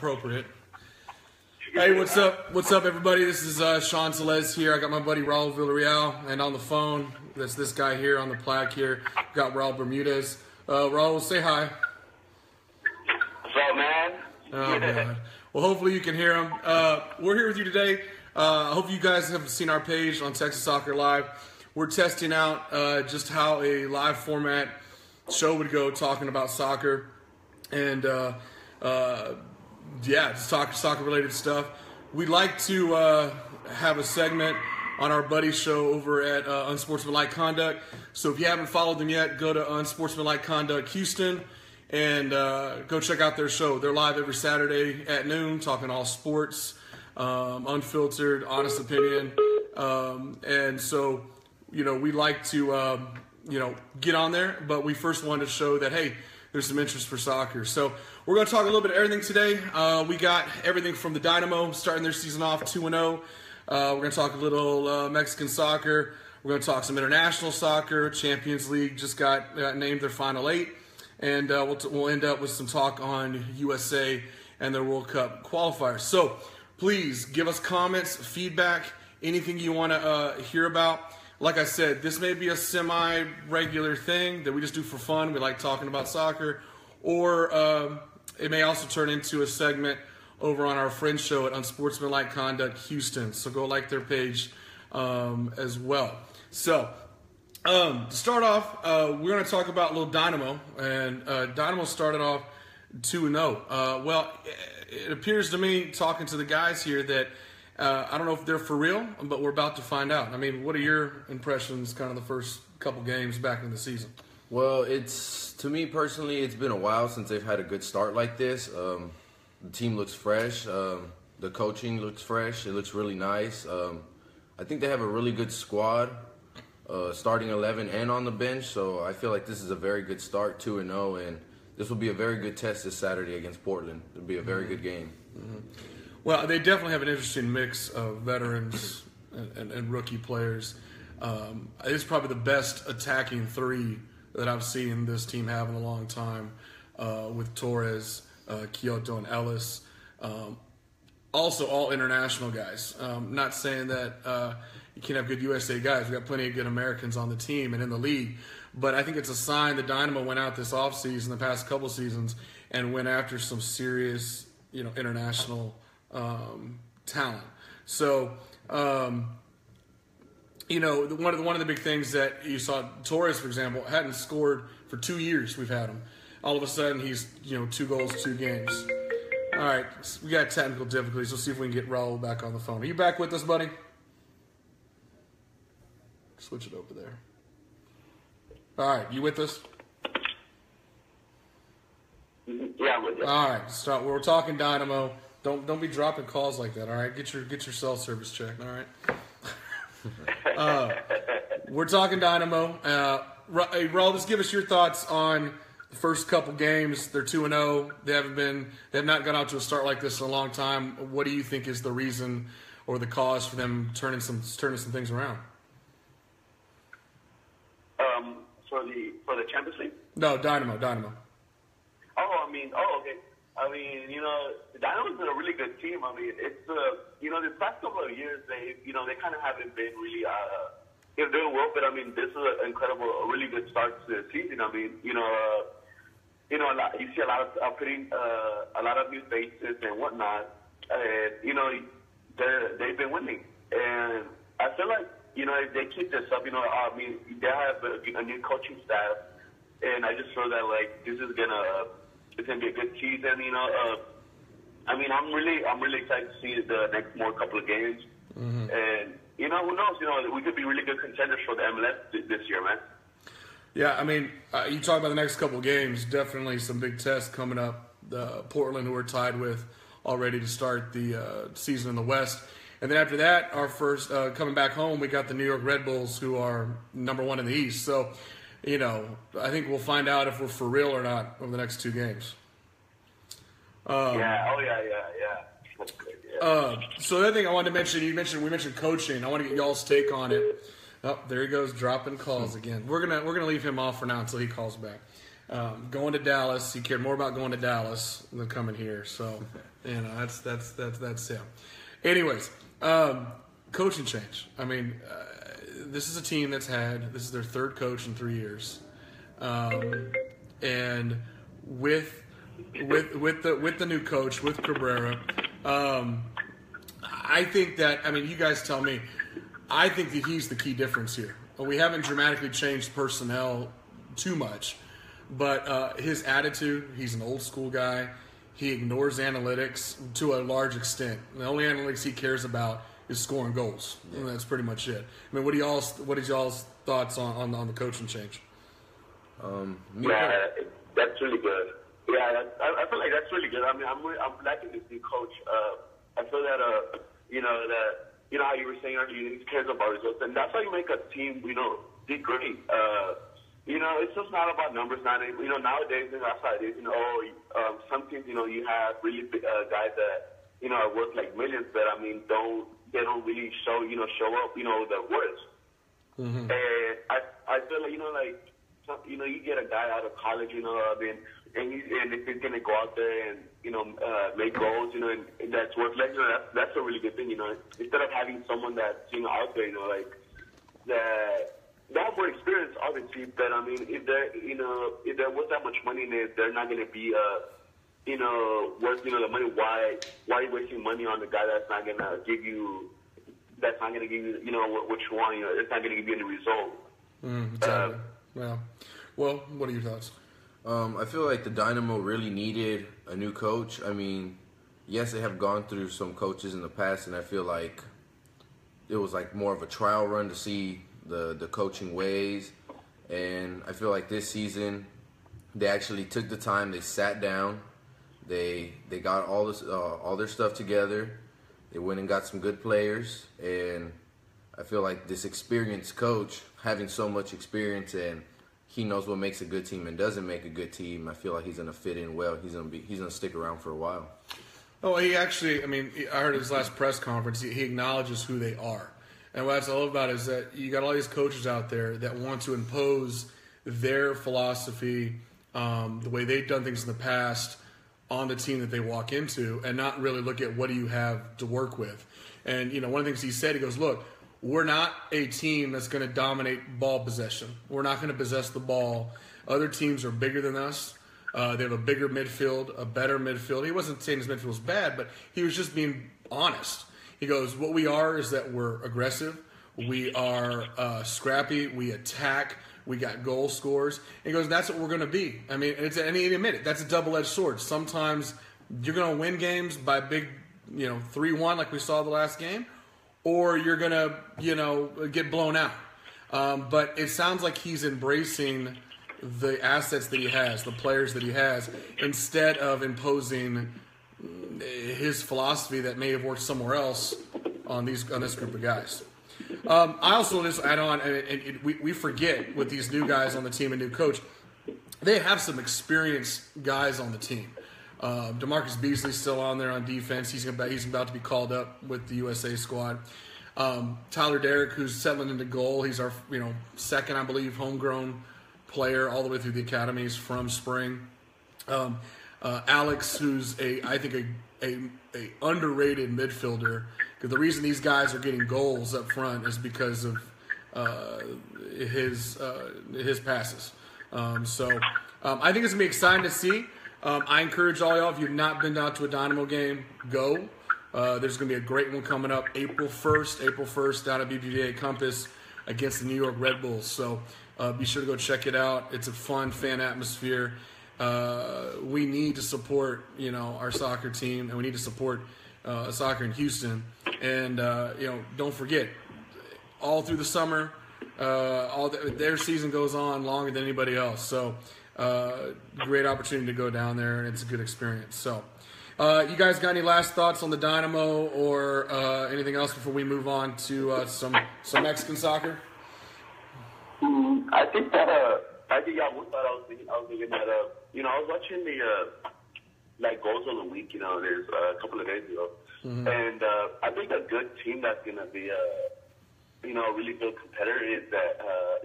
appropriate. Hey, what's up? What's up, everybody? This is Sean Celez here. I got my buddy Raul Villarreal, and on the phone, that's this guy here on the plaque here. Got Raul Bermudez. Raul, say hi. What's up, man? Oh, God. Well, hopefully you can hear him. We're here with you today. I hope you guys have seen our page on Texas Soccer Live. We're testing out just how a live format show would go, talking about soccer and just talk soccer-related stuff. We'd like to have a segment on our buddy show over at Unsportsmanlike Conduct. So if you haven't followed them yet, go to Unsportsmanlike Conduct Houston and go check out their show. They're live every Saturday at noon, talking all sports, unfiltered, honest opinion. And so, we like to, get on there, but we first wanted to show that, hey, there's some interest for soccer. So we're going to talk a little bit of everything today. We got everything from the Dynamo starting their season off 2-0. We're going to talk a little Mexican soccer. We're going to talk some international soccer. Champions League just got named their Final 8. And we'll end up with some talk on USA and their World Cup qualifiers. So please give us comments, feedback, anything you want to hear about. Like I said, this may be a semi-regular thing that we just do for fun. We like talking about soccer. Or it may also turn into a segment over on our friend show at Unsportsmanlike Conduct Houston. So go like their page as well. So to start off, we're going to talk about a little Dynamo. And Dynamo started off 2-0. Well, it appears to me, talking to the guys here, that I don't know if they're for real, but we're about to find out. I mean, what are your impressions kind of the first couple games back in the season? Well, to me personally, it's been a while since they've had a good start like this. The team looks fresh. The coaching looks fresh. It looks really nice. I think they have a really good squad, starting 11 and on the bench. So I feel like this is a very good start, 2-0, and this will be a very good test this Saturday against Portland. It'll be a very good game. Mm-hmm. Well, they definitely have an interesting mix of veterans and rookie players. It's probably the best attacking three that I've seen this team have in a long time, with Torres, Kyoto, and Ellis. Also, all international guys. Not saying that you can't have good USA guys. We've got plenty of good Americans on the team and in the league. But I think it's a sign that Dynamo went out this offseason, the past couple seasons, and went after some serious, international talent. So, one of the big things that you saw, Torres, for example, hadn't scored for 2 years. We've had him. All of a sudden, he's 2 goals, 2 games. All right, we got technical difficulties. We'll see if we can get Raul back on the phone. Are you back with us, buddy? Switch it over there. All right, you with us? Yeah, I'm with you. All right, start. We're talking Dynamo. Don't be dropping calls like that. All right, get your cell service checked. All right. We're talking Dynamo. Hey, Raul, just give us your thoughts on the first couple games. They're 2-0. They have not gone out to a start like this in a long time. What do you think is the reason or the cause for them turning some things around? For the Champions League? No, Dynamo. Okay. The Dynamo's been a really good team. I mean, it's the past couple of years they kind of haven't been really doing well, but I mean, this is a really good start to the season. I mean, you see a lot of putting a lot of new faces and whatnot, and they've been winning, and I feel like if they keep this up, they have a new coaching staff, and I just feel that this is gonna be a good season. I'm really excited to see the next couple of games, and who knows? We could be really good contenders for the MLS this year, man. Yeah, I mean, you talk about the next couple of games. Definitely some big tests coming up. Portland, who we're tied with already to start the season in the West. And then after that, our first coming back home, we got the New York Red Bulls, who are number 1 in the East. So, I think we'll find out if we're for real or not over the next 2 games. Yeah. That's good. Yeah. So the other thing I wanted to mention, we mentioned coaching. I want to get y'all's take on it. Oh, there he goes, dropping calls again. We're gonna leave him off for now until he calls back. Going to Dallas, he cared more about going to Dallas than coming here. So, that's him. Anyways, coaching change. I mean, this is a team this is their third coach in 3 years, and with the new coach, with Cabrera, I think that, I mean, you guys tell me, I think that he's the key difference here. We haven't dramatically changed personnel too much, but his attitude, he's an old school guy. He ignores analytics to a large extent. The only analytics he cares about is scoring goals. Yeah. And that's pretty much it. I mean, what is y'all's thoughts on the coaching change? That's really good. Yeah, I feel like that's really good. I mean, I'm liking this new coach. I feel that how you were saying earlier, he cares about results, and that's how you make a team, be great. It's just not about numbers. Nowadays, that's how it is. Some teams, you have really big guys that, are worth like millions, but I mean, they don't really show up, their worth. Mm-hmm. And I feel like, you get a guy out of college, and if he's gonna go out there and make goals, and that's worth like that's a really good thing, Instead of having someone that's out there, that they have more experience, obviously. But I mean, if there was that much money in it, they're not gonna be worth the money. Why are you wasting money on the guy that's not gonna give you what you want? It's not gonna give you any result. Exactly. Well, what are your thoughts? I feel like the Dynamo really needed a new coach. I mean, yes, they have gone through some coaches in the past, and I feel like it was like more of a trial run to see the coaching ways. And I feel like this season, they actually took the time. They sat down. They got all their stuff together. They went and got some good players. And I feel like this experienced coach, having so much experience, and he knows what makes a good team and doesn't make a good team, I feel like he's going to fit in well. He's going to stick around for a while. Oh, he actually, I mean, I heard his last press conference, he acknowledges who they are. And what I love about it is that you got all these coaches out there that want to impose their philosophy, the way they've done things in the past, on the team that they walk into, and not really look at what do you have to work with. And, one of the things he said, he goes, look, we're not a team that's going to dominate ball possession. We're not going to possess the ball. Other teams are bigger than us. They have a bigger midfield, a better midfield. He wasn't saying his midfield was bad, but he was just being honest. He goes, what we are is that we're aggressive. We are scrappy. We attack. We got goal scorers. And he goes, that's what we're going to be. I mean, and he admitted, that's a double-edged sword. Sometimes you're going to win games by big, 3-1 like we saw the last game, or you're going to, get blown out. But it sounds like he's embracing the assets that he has, the players that he has, instead of imposing his philosophy that may have worked somewhere else on this group of guys. I also just add on, and we forget with these new guys on the team and new coach, they have some experienced guys on the team. DeMarcus Beasley's still on there on defense. He's about to be called up with the USA squad. Tyler Derrick, who's settling into goal. He's our second, I believe, homegrown player all the way through the academies from spring. Alex, who's I think a underrated midfielder. Because the reason these guys are getting goals up front is because of his passes. So I think it's gonna be exciting to see. I encourage all y'all, if you've not been down to a Dynamo game, go. There's going to be a great one coming up April 1st down at BBVA Compass against the New York Red Bulls. So be sure to go check it out. It's a fun fan atmosphere. We need to support, our soccer team, and we need to support soccer in Houston. And, don't forget, all through the summer, their season goes on longer than anybody else. So great opportunity to go down there, and it's a good experience. So you guys got any last thoughts on the Dynamo or anything else before we move on to some Mexican soccer? I think one thought I was thinking that I was watching the goals of the week. There's a couple of days ago, mm-hmm. And I think a good team that's gonna be a really good competitor is that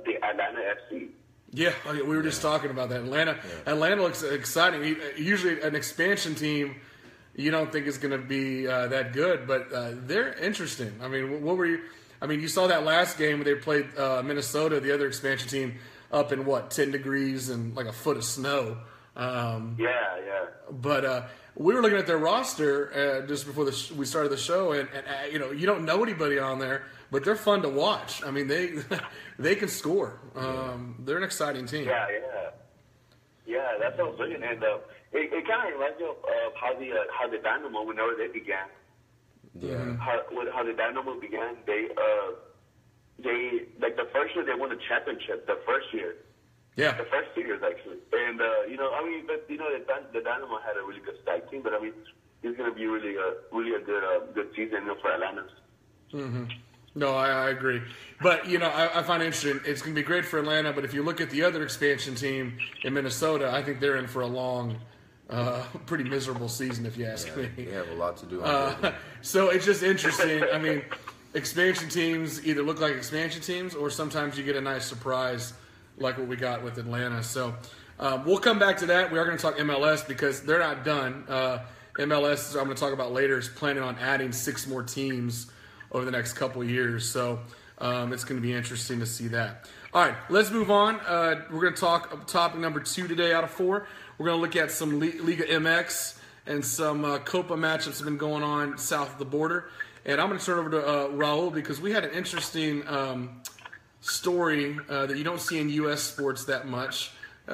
the Atlanta FC. Yeah, we were just talking about that. Atlanta looks exciting. Usually an expansion team you don't think is going to be that good, but they're interesting. I mean, what were you? I mean, you saw that last game where they played Minnesota, the other expansion team, up in 10 degrees and like a foot of snow. Yeah. But we were looking at their roster just before we started the show, and you don't know anybody on there, but they're fun to watch. I mean, they can score. They're an exciting team. Yeah, that's what I was looking at. It kind of reminds me of how the Dynamo, whenever they began. Yeah. How the Dynamo began, they like the first year they won the championship. The first year. Yeah. The first 2 years actually, and the Dynamo had a really good stack team, but I mean, it's going to be really a good season for Atlanta. Mm-hmm. No, I agree. But, I find it interesting. It's going to be great for Atlanta, but if you look at the other expansion team in Minnesota, I think they're in for a long, pretty miserable season, if you ask me. They have a lot to do. So it's just interesting. I mean, expansion teams either look like expansion teams or sometimes you get a nice surprise like what we got with Atlanta. So we'll come back to that. We are going to talk MLS because they're not done. MLS, I'm going to talk about later, is planning on adding 6 more teams over the next couple of years. So it's going to be interesting to see that. All right, let's move on. We're going to talk topic number 2 today out of 4. We're going to look at some Liga MX and some Copa matchups that have been going on south of the border. And I'm going to turn over to Raul because we had an interesting story that you don't see in U.S. sports that much.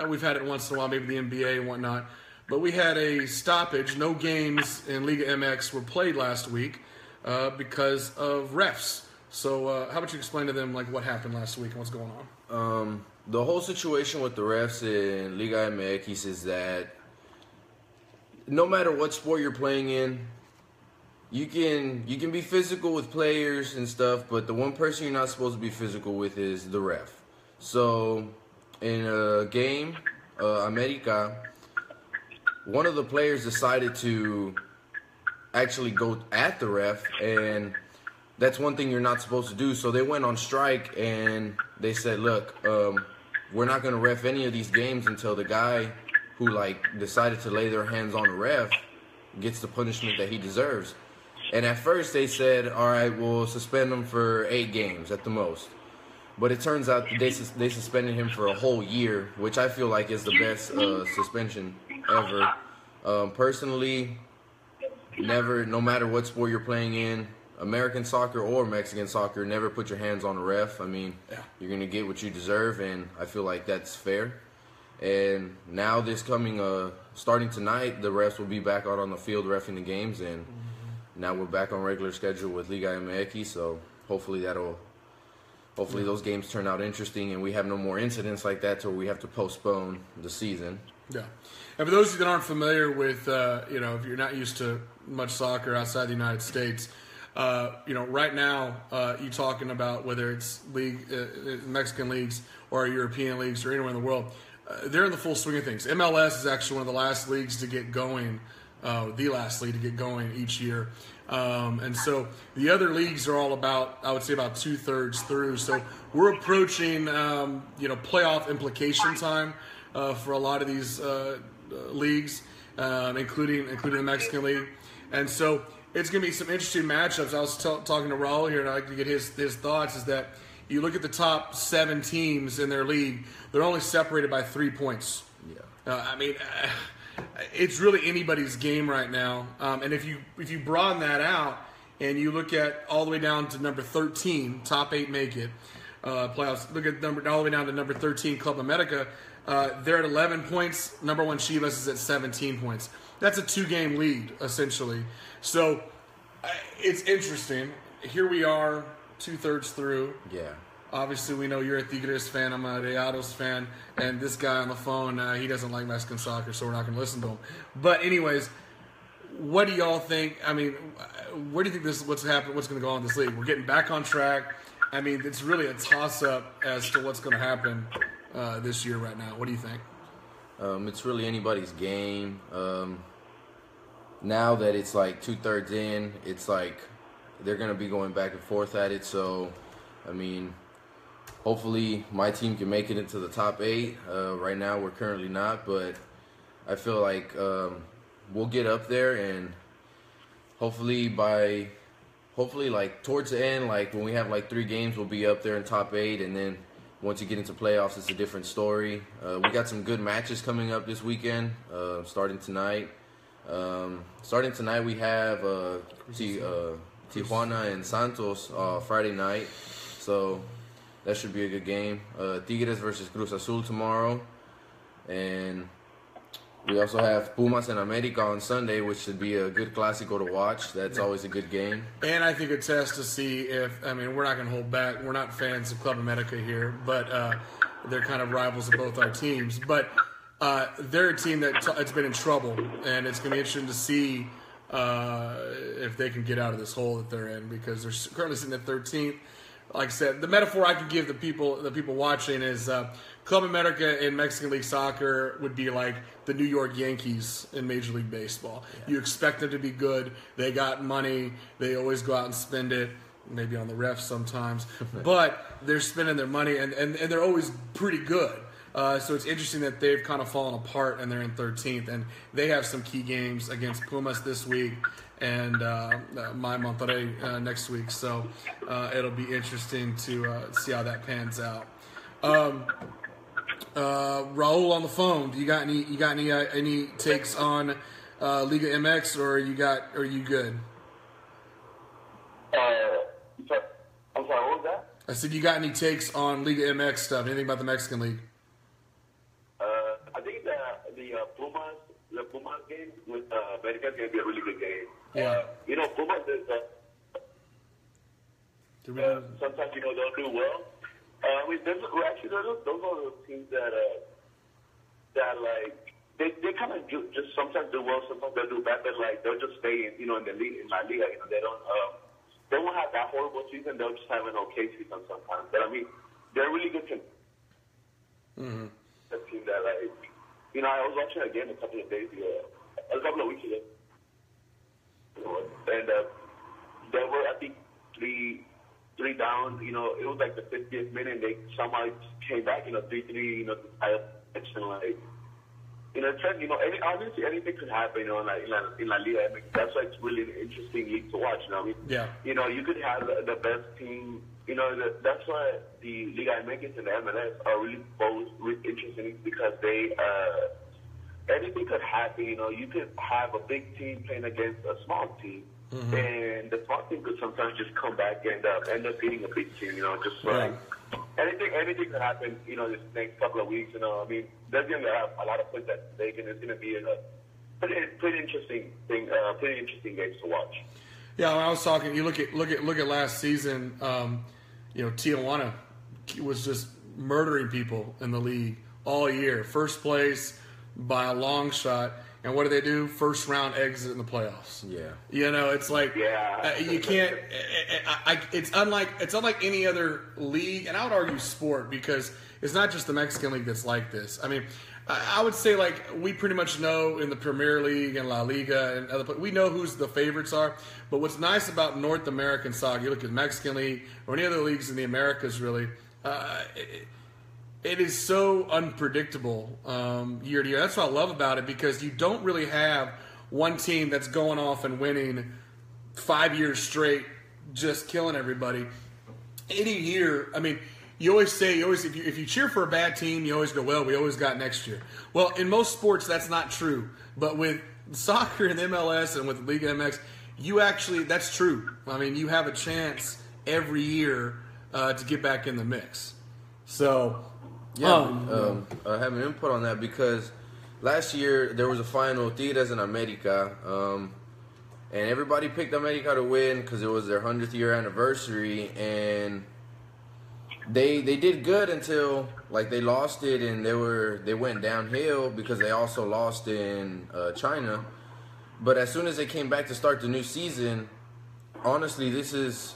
We've had it once in a while, maybe the NBA and whatnot. But we had a stoppage. No games in Liga MX were played last week because of refs. So how about you explain to them what happened last week and what's going on? The whole situation with the refs in Liga MX is that no matter what sport you're playing in, you can be physical with players and stuff, but the one person you're not supposed to be physical with is the ref. So in a game, America, one of the players decided to actually go at the ref, and that's one thing you're not supposed to do. So they went on strike, and they said, look, we're not going to ref any of these games until the guy who decided to lay their hands on the ref gets the punishment that he deserves. And at first they said, all right, we'll suspend him for 8 games at the most. But it turns out they suspended him for a whole year, which I feel like is the best suspension ever. Personally, no matter what sport you're playing in, American soccer or Mexican soccer, never put your hands on a ref. I mean, You're going to get what you deserve, and I feel like that's fair. And now starting tonight, the refs will be back out on the field reffing the games, and now we're back on regular schedule with Liga MX, so hopefully those games turn out interesting and we have no more incidents like that to where we have to postpone the season. Yeah. And for those of you that aren't familiar with, if you're not used to much soccer outside the United States, right now you're talking about whether it's Mexican leagues or European leagues or anywhere in the world, they're in the full swing of things. MLS is actually one of the last leagues to get going. The last league to get going each year. And so the other leagues are all about, I would say, about 2/3 through. So we're approaching, playoff implication time for a lot of these leagues, including the Mexican League. And so it's going to be some interesting matchups. I was talking to Raul here, and I'd like to get his thoughts, is that you look at the top 7 teams in their league, they're only separated by 3 points. Yeah. It's really anybody's game right now. And if you broaden that out and you look at all the way down to number 13, top 8 make it, playoffs, look at all the way down to number 13, Club America, they're at 11 points. Number 1, Chivas, is at 17 points. That's a 2-game lead, essentially. So it's interesting. Here we are, 2/3 through. Yeah. Obviously, we know you're a Tigres fan, I'm a Rayados fan, and this guy on the phone, he doesn't like Mexican soccer, so we're not going to listen to him. But anyways, what do y'all think? I mean, where do you think what's going to go on in this league? We're getting back on track. I mean, it's really a toss-up as to what's going to happen this year right now. What do you think? It's really anybody's game. Now that it's 2/3 in, it's they're going to be going back and forth at it. So, hopefully my team can make it into the top 8. Right now we're currently not, but I feel like we'll get up there, and hopefully like towards the end, like when we have like 3 games, we'll be up there in top 8, and then once you get into playoffs, it's a different story. We got some good matches coming up this weekend, starting tonight. We have Tijuana and Santos Friday night, so that should be a good game. Tigres versus Cruz Azul tomorrow, and we also have Pumas and America on Sunday, which should be a good Clásico to watch. That's always a good game. And I think a test to see if, I mean, we're not going to hold back. We're not fans of Club America here, but they're kind of rivals of both our teams. But they're a team that's been in trouble, and it's going to be interesting to see if they can get out of this hole that they're in, because they're currently sitting at 13th. Like I said, the metaphor I can give the people watching is Club America in Mexican League Soccer would be like the New York Yankees in Major League Baseball. Yeah. You expect them to be good. They got money. They always go out and spend it, maybe on the refs sometimes. But they're spending their money, and they're always pretty good. So it's interesting that they've kind of fallen apart, and they're in 13th. And they have some key games against Pumas this week and my Monterrey next week. So it'll be interesting to see how that pans out. Raul on the phone. Do you got any takes on Liga MX, or are you good? I'm sorry, what was that? I said, you got any takes on Liga MX stuff? Anything about the Mexican League? I think the Pumas game with America is going to be a really good game. Yeah. Pumas is sometimes they'll do well. Those are the teams that like they kind of just sometimes do well, sometimes they'll do bad, but like they'll just stay in the league in La Liga. They won't have that horrible season. They'll just have an okay season sometimes. But I mean, they're a really good team. Mm-hmm. A team that like I was watching a game a couple of weeks ago, and they were I think three down. It was like the 50th minute, and they somehow came back, 3-3, to tie up, and like, honestly, anything could happen, in La Liga. I mean, that's why it's really an interesting league to watch. Yeah. You could have the best team. That's why the Liga MX and the MLS are really both really interesting, because they anything could happen. You could have a big team playing against a small team. Mm-hmm. And the small team could sometimes just come back and end up beating a big team. Just like anything could happen. This next couple of weeks. I mean, there's going to be a lot of points at stake, and it's going to be a pretty interesting thing. Pretty interesting games to watch. Yeah, when I was talking, you look at last season. Tijuana was just murdering people in the league all year. First place by a long shot. And what do? First round exit in the playoffs. Yeah. It's like you can't. It's unlike any other league, and I would argue sport, because it's not just the Mexican League that's like this. I mean, I would say like we pretty much know in the Premier League and La Liga and other, we know who's the favorites are. But what's nice about North American soccer, you look at the Mexican League or any other leagues in the Americas, really. It is so unpredictable year to year. That's what I love about it, because you don't really have one team that's going off and winning 5 years straight, just killing everybody. Any year, I mean, you always say, if you cheer for a bad team, you always go, well, we always got next year. Well, in most sports, that's not true. But with soccer and MLS and with Liga MX, that's true. I mean, you have a chance every year to get back in the mix. So... Yeah, I have an input on that, because last year there was a final, Tigres and America, and everybody picked America to win because it was their 100th year anniversary, and they did good until like they lost it, and they went downhill because they also lost in China. But as soon as they came back to start the new season, honestly, this is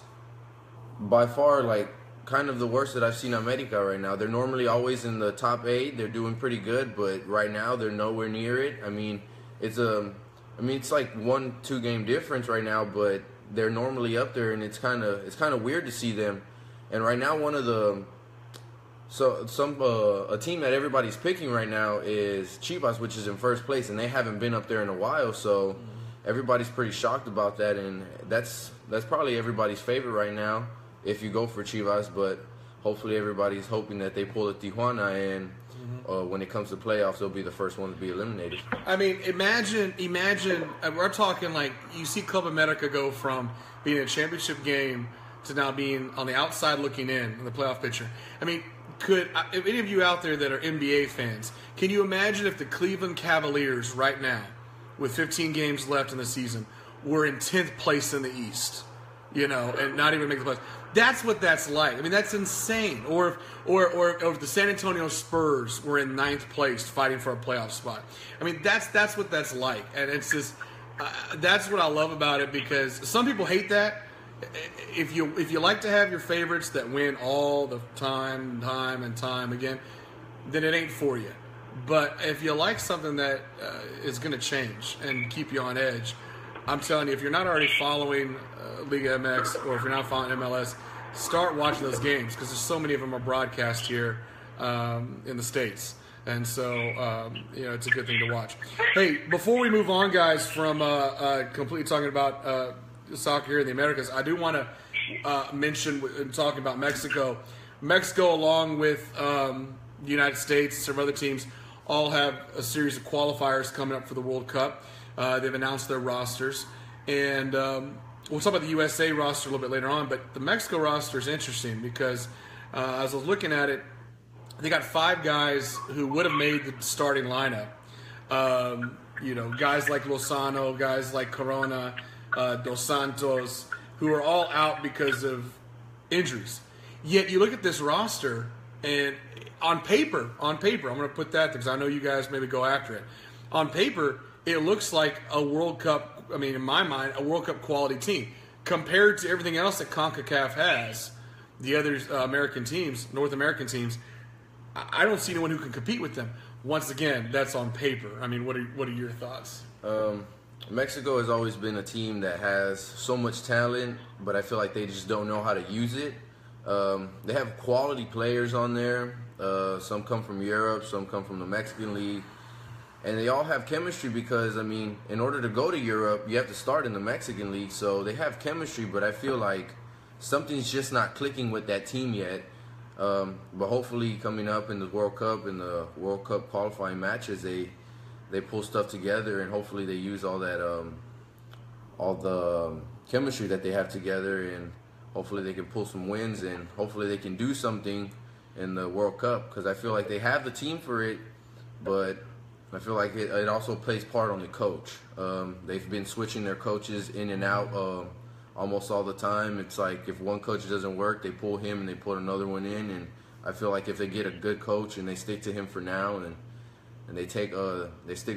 by far like kind of the worst that I've seen America right now. They're normally always in the top 8. They're doing pretty good, but right now they're nowhere near it. I mean, it's like 1-2 game difference right now, but they're normally up there, and it's kind of weird to see them. And right now, one of the So a team that everybody's picking right now is Chivas, which is in first place, and they haven't been up there in a while. So everybody's pretty shocked about that, and that's probably everybody's favorite right now if you go for Chivas. But hopefully everybody's hoping that they pull a Tijuana, and when it comes to playoffs, they'll be the first one to be eliminated. I mean, imagine. We're talking like you see Club America go from being in a championship game to now being on the outside looking in the playoff picture. I mean, if any of you out there that are NBA fans, can you imagine if the Cleveland Cavaliers right now, with 15 games left in the season, were in 10th place in the East, and not even make the playoffs? That's what that's like. I mean, that's insane. Or if the San Antonio Spurs were in 9th place fighting for a playoff spot. I mean, that's what that's like. And it's just that's what I love about it, because some people hate that. If you like to have your favorites that win all the time again, then it ain't for you. But if you like something that is going to change and keep you on edge, I'm telling you, if you're not already following Liga MX, or if you're not following MLS, start watching those games, because there's so many of them are broadcast here in the States. And so, it's a good thing to watch. Hey, before we move on, guys, from completely talking about soccer here in the Americas, I do want to mention, in talking about Mexico, along with the United States, some other teams, all have a series of qualifiers coming up for the World Cup. They've announced their rosters, and we'll talk about the USA roster a little bit later on, but the Mexico roster is interesting because as I was looking at it, they got 5 guys who would have made the starting lineup. Guys like Lozano, guys like Corona, Dos Santos, who are all out because of injuries. Yet you look at this roster, and on paper, I'm going to put that because I know you guys maybe go after it. On paper, it looks like a World Cup, in my mind, a World Cup quality team. Compared to everything else that CONCACAF has, the other North American teams, I don't see anyone who can compete with them. Once again, that's on paper. I mean, what are your thoughts? Mexico has always been a team that has so much talent, but I feel like they just don't know how to use it. They have quality players on there. Some come from Europe, some come from the Mexican League. And they all have chemistry because, in order to go to Europe, you have to start in the Mexican League. So they have chemistry, but I feel like something's just not clicking with that team yet. But hopefully coming up in the World Cup, in the World Cup qualifying matches, they pull stuff together, and hopefully they use all the chemistry that they have together, and hopefully they can pull some wins, and hopefully they can do something in the World Cup, because I feel like they have the team for it, but I feel like it also plays part on the coach. They've been switching their coaches in and out almost all the time. It's like if one coach doesn't work, they pull him and they put another one in, and I feel like if they get a good coach and they stick to him for now, and they stick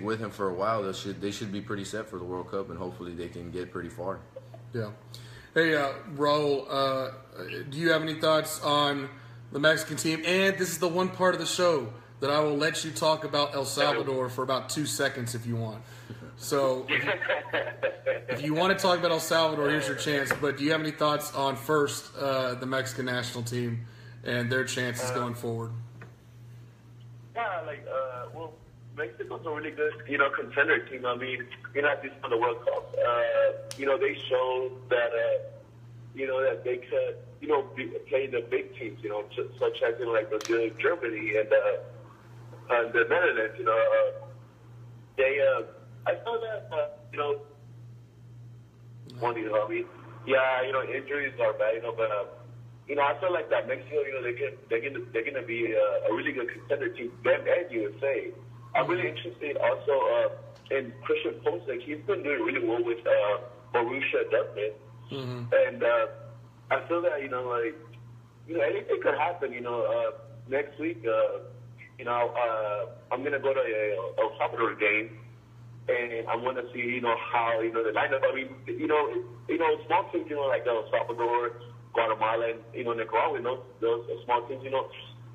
with him for a while, they should be pretty set for the World Cup, and hopefully they can get pretty far. Yeah. Hey, Raul, do you have any thoughts on the Mexican team? And this is the one part of the show that I will let you talk about El Salvador for about 2 seconds if you want. So if you want to talk about El Salvador, here's your chance. But do you have any thoughts on first the Mexican national team and their chances going forward? Yeah, well, Mexico's a really good, contender team. At least for the World Cup, they showed that, that they could, play the big teams, such as Brazil, Germany, and the Netherlands. I saw that, injuries are bad, but I feel like that Mexico, they're gonna be a really good contender team. Them and USA. I'm really interested also in Christian Pulisic. He's been doing really well with Borussia Dortmund, and I feel that anything could happen. Next week, I'm gonna go to a El Salvador game, and I want to see how the lineup. Small teams, like El Salvador, Guatemala, and Nicaragua. Those small teams,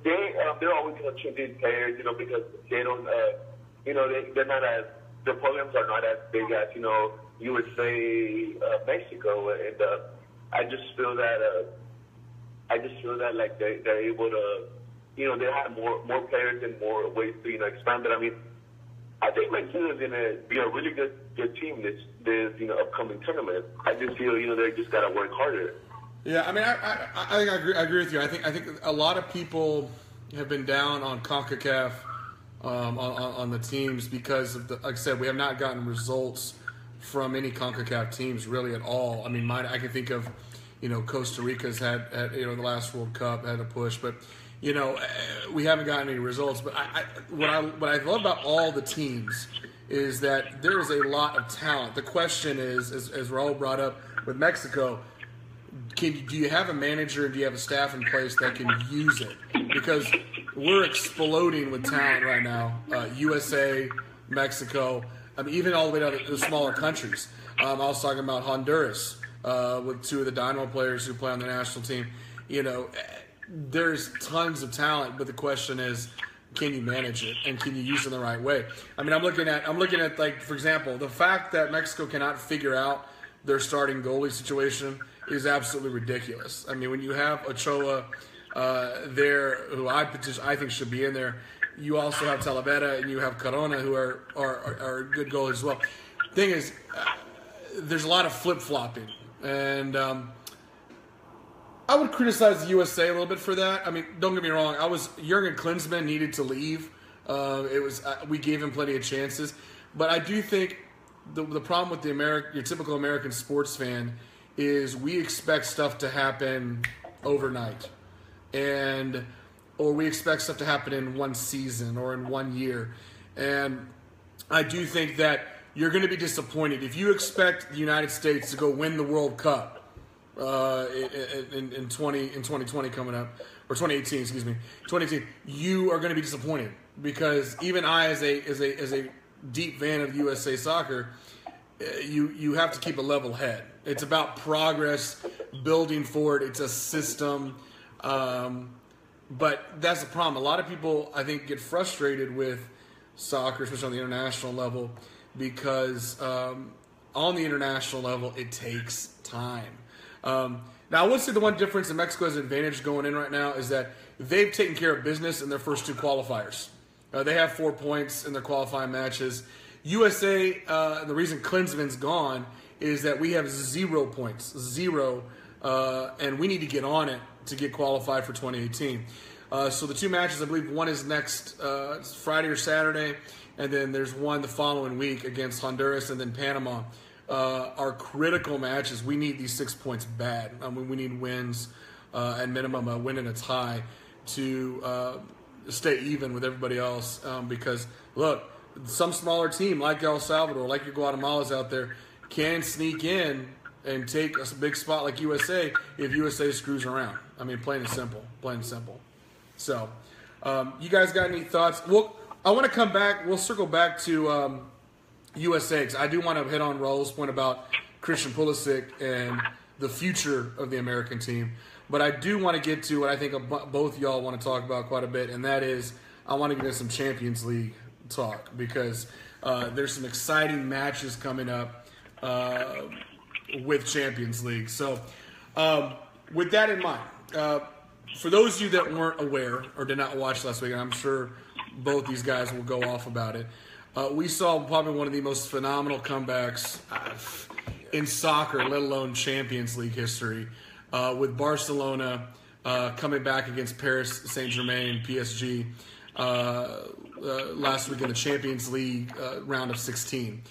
they're always going to choose these players, because they don't, they're not as, the programs are not as big as, USA, Mexico, and I just feel that like they're able to, they have more players and more ways to expand it. I mean, I think Mexico is going to be a really good team this upcoming tournament. I just feel they just got to work harder. Yeah, I mean, I agree with you. I think a lot of people have been down on CONCACAF on the teams because of like I said, we have not gotten results from any CONCACAF teams really at all. I mean, I can think of Costa Rica's had the last World Cup had a push, but we haven't gotten any results. But what I love about all the teams is that there is a lot of talent. The question is, as Raul brought up with Mexico, do you have a manager and do you have a staff in place that can use it? Because we're exploding with talent right now. USA, Mexico, I mean, even all the way down to the smaller countries. I was talking about Honduras with two of the Dynamo players who play on the national team. There's tons of talent, but the question is, can you manage it and can you use it in the right way? I mean, I'm looking at like, for example, the fact that Mexico cannot figure out their starting goalie situation is absolutely ridiculous. I mean, when you have Ochoa there, who I think should be in there, you also have Talavera and you have Corona, who are good goalies as well. Thing is, there's a lot of flip-flopping, and I would criticize the USA a little bit for that. I mean, don't get me wrong. Jurgen Klinsmann needed to leave. We gave him plenty of chances, but I do think the problem with your typical American sports fan is we expect stuff to happen overnight, or we expect stuff to happen in one season or in 1 year, and I do think that you're going to be disappointed if you expect the United States to go win the World Cup in 2020 coming up, or 2018, excuse me, 2018. You are going to be disappointed because even I, as a deep fan of USA soccer, you have to keep a level head. It's about progress, building forward. It's a system, but that's the problem. A lot of people, I think, get frustrated with soccer, especially on the international level, because on the international level, it takes time. Now, I would say the one difference that Mexico has an advantage going in right now is that they've taken care of business in their first two qualifiers. They have 4 points in their qualifying matches. USA, the reason Klinsmann's gone is that we have 0 points, and we need to get on it to get qualified for 2018. So the two matches, I believe one is next Friday or Saturday, and then there's one the following week against Honduras and then Panama. Are critical matches. We need these 6 points bad. I mean, we need wins, at minimum a win and a tie to stay even with everybody else. Because, look, some smaller team like El Salvador, like your Guatemala's out there, can sneak in and take a big spot like USA if USA screws around. I mean, plain and simple. Plain and simple. So, you guys got any thoughts? Well, I want to come back. We'll circle back to USA, because I do want to hit on Raul's point about Christian Pulisic and the future of the American team. But I do want to get to what I think both y'all want to talk about quite a bit, and that is I want to get into some Champions League talk, because there's some exciting matches coming up with Champions League. So with that in mind, for those of you that weren't aware or did not watch last week, and I'm sure both these guys will go off about it, we saw probably one of the most phenomenal comebacks in soccer, let alone Champions League history, with Barcelona coming back against Paris Saint-Germain, PSG, last week in the Champions League round of 16.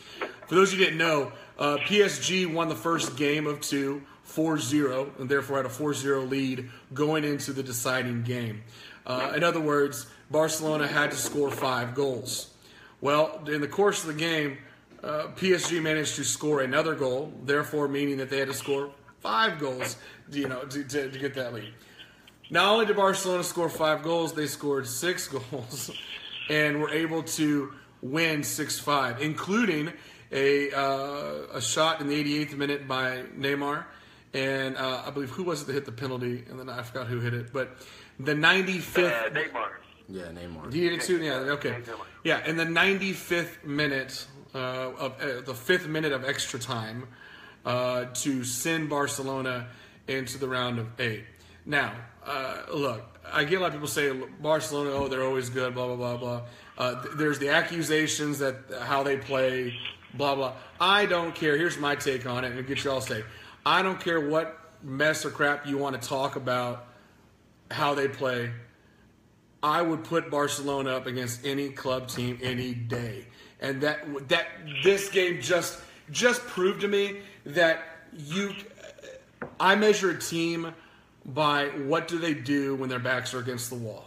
For those of you who didn't know, PSG won the first game of two, 4-0, and therefore had a 4-0 lead going into the deciding game. In other words, Barcelona had to score 5 goals. Well, in the course of the game, PSG managed to score another goal, therefore meaning that they had to score 5 goals, to get that lead. Not only did Barcelona score 5 goals, they scored 6 goals and were able to win 6-5, including a shot in the 88th minute by Neymar, and I believe who was it that hit the penalty, and then I forgot who hit it, but the 95th. Neymar. Yeah, Neymar. He hit it too. Yeah. Okay. Yeah, in the 95th minute of the 5th minute of extra time to send Barcelona into the round of 8. Now, look, I get a lot of people say Barcelona, oh, they're always good, blah, blah, blah, blah. There's the accusations that how they play, blah, blah. I don't care. Here's my take on it, and I'll get you all say. I don't care what mess or crap you want to talk about how they play. I would put Barcelona up against any club team any day. And that this game just proved to me that I measure a team by what do they do when their backs are against the wall.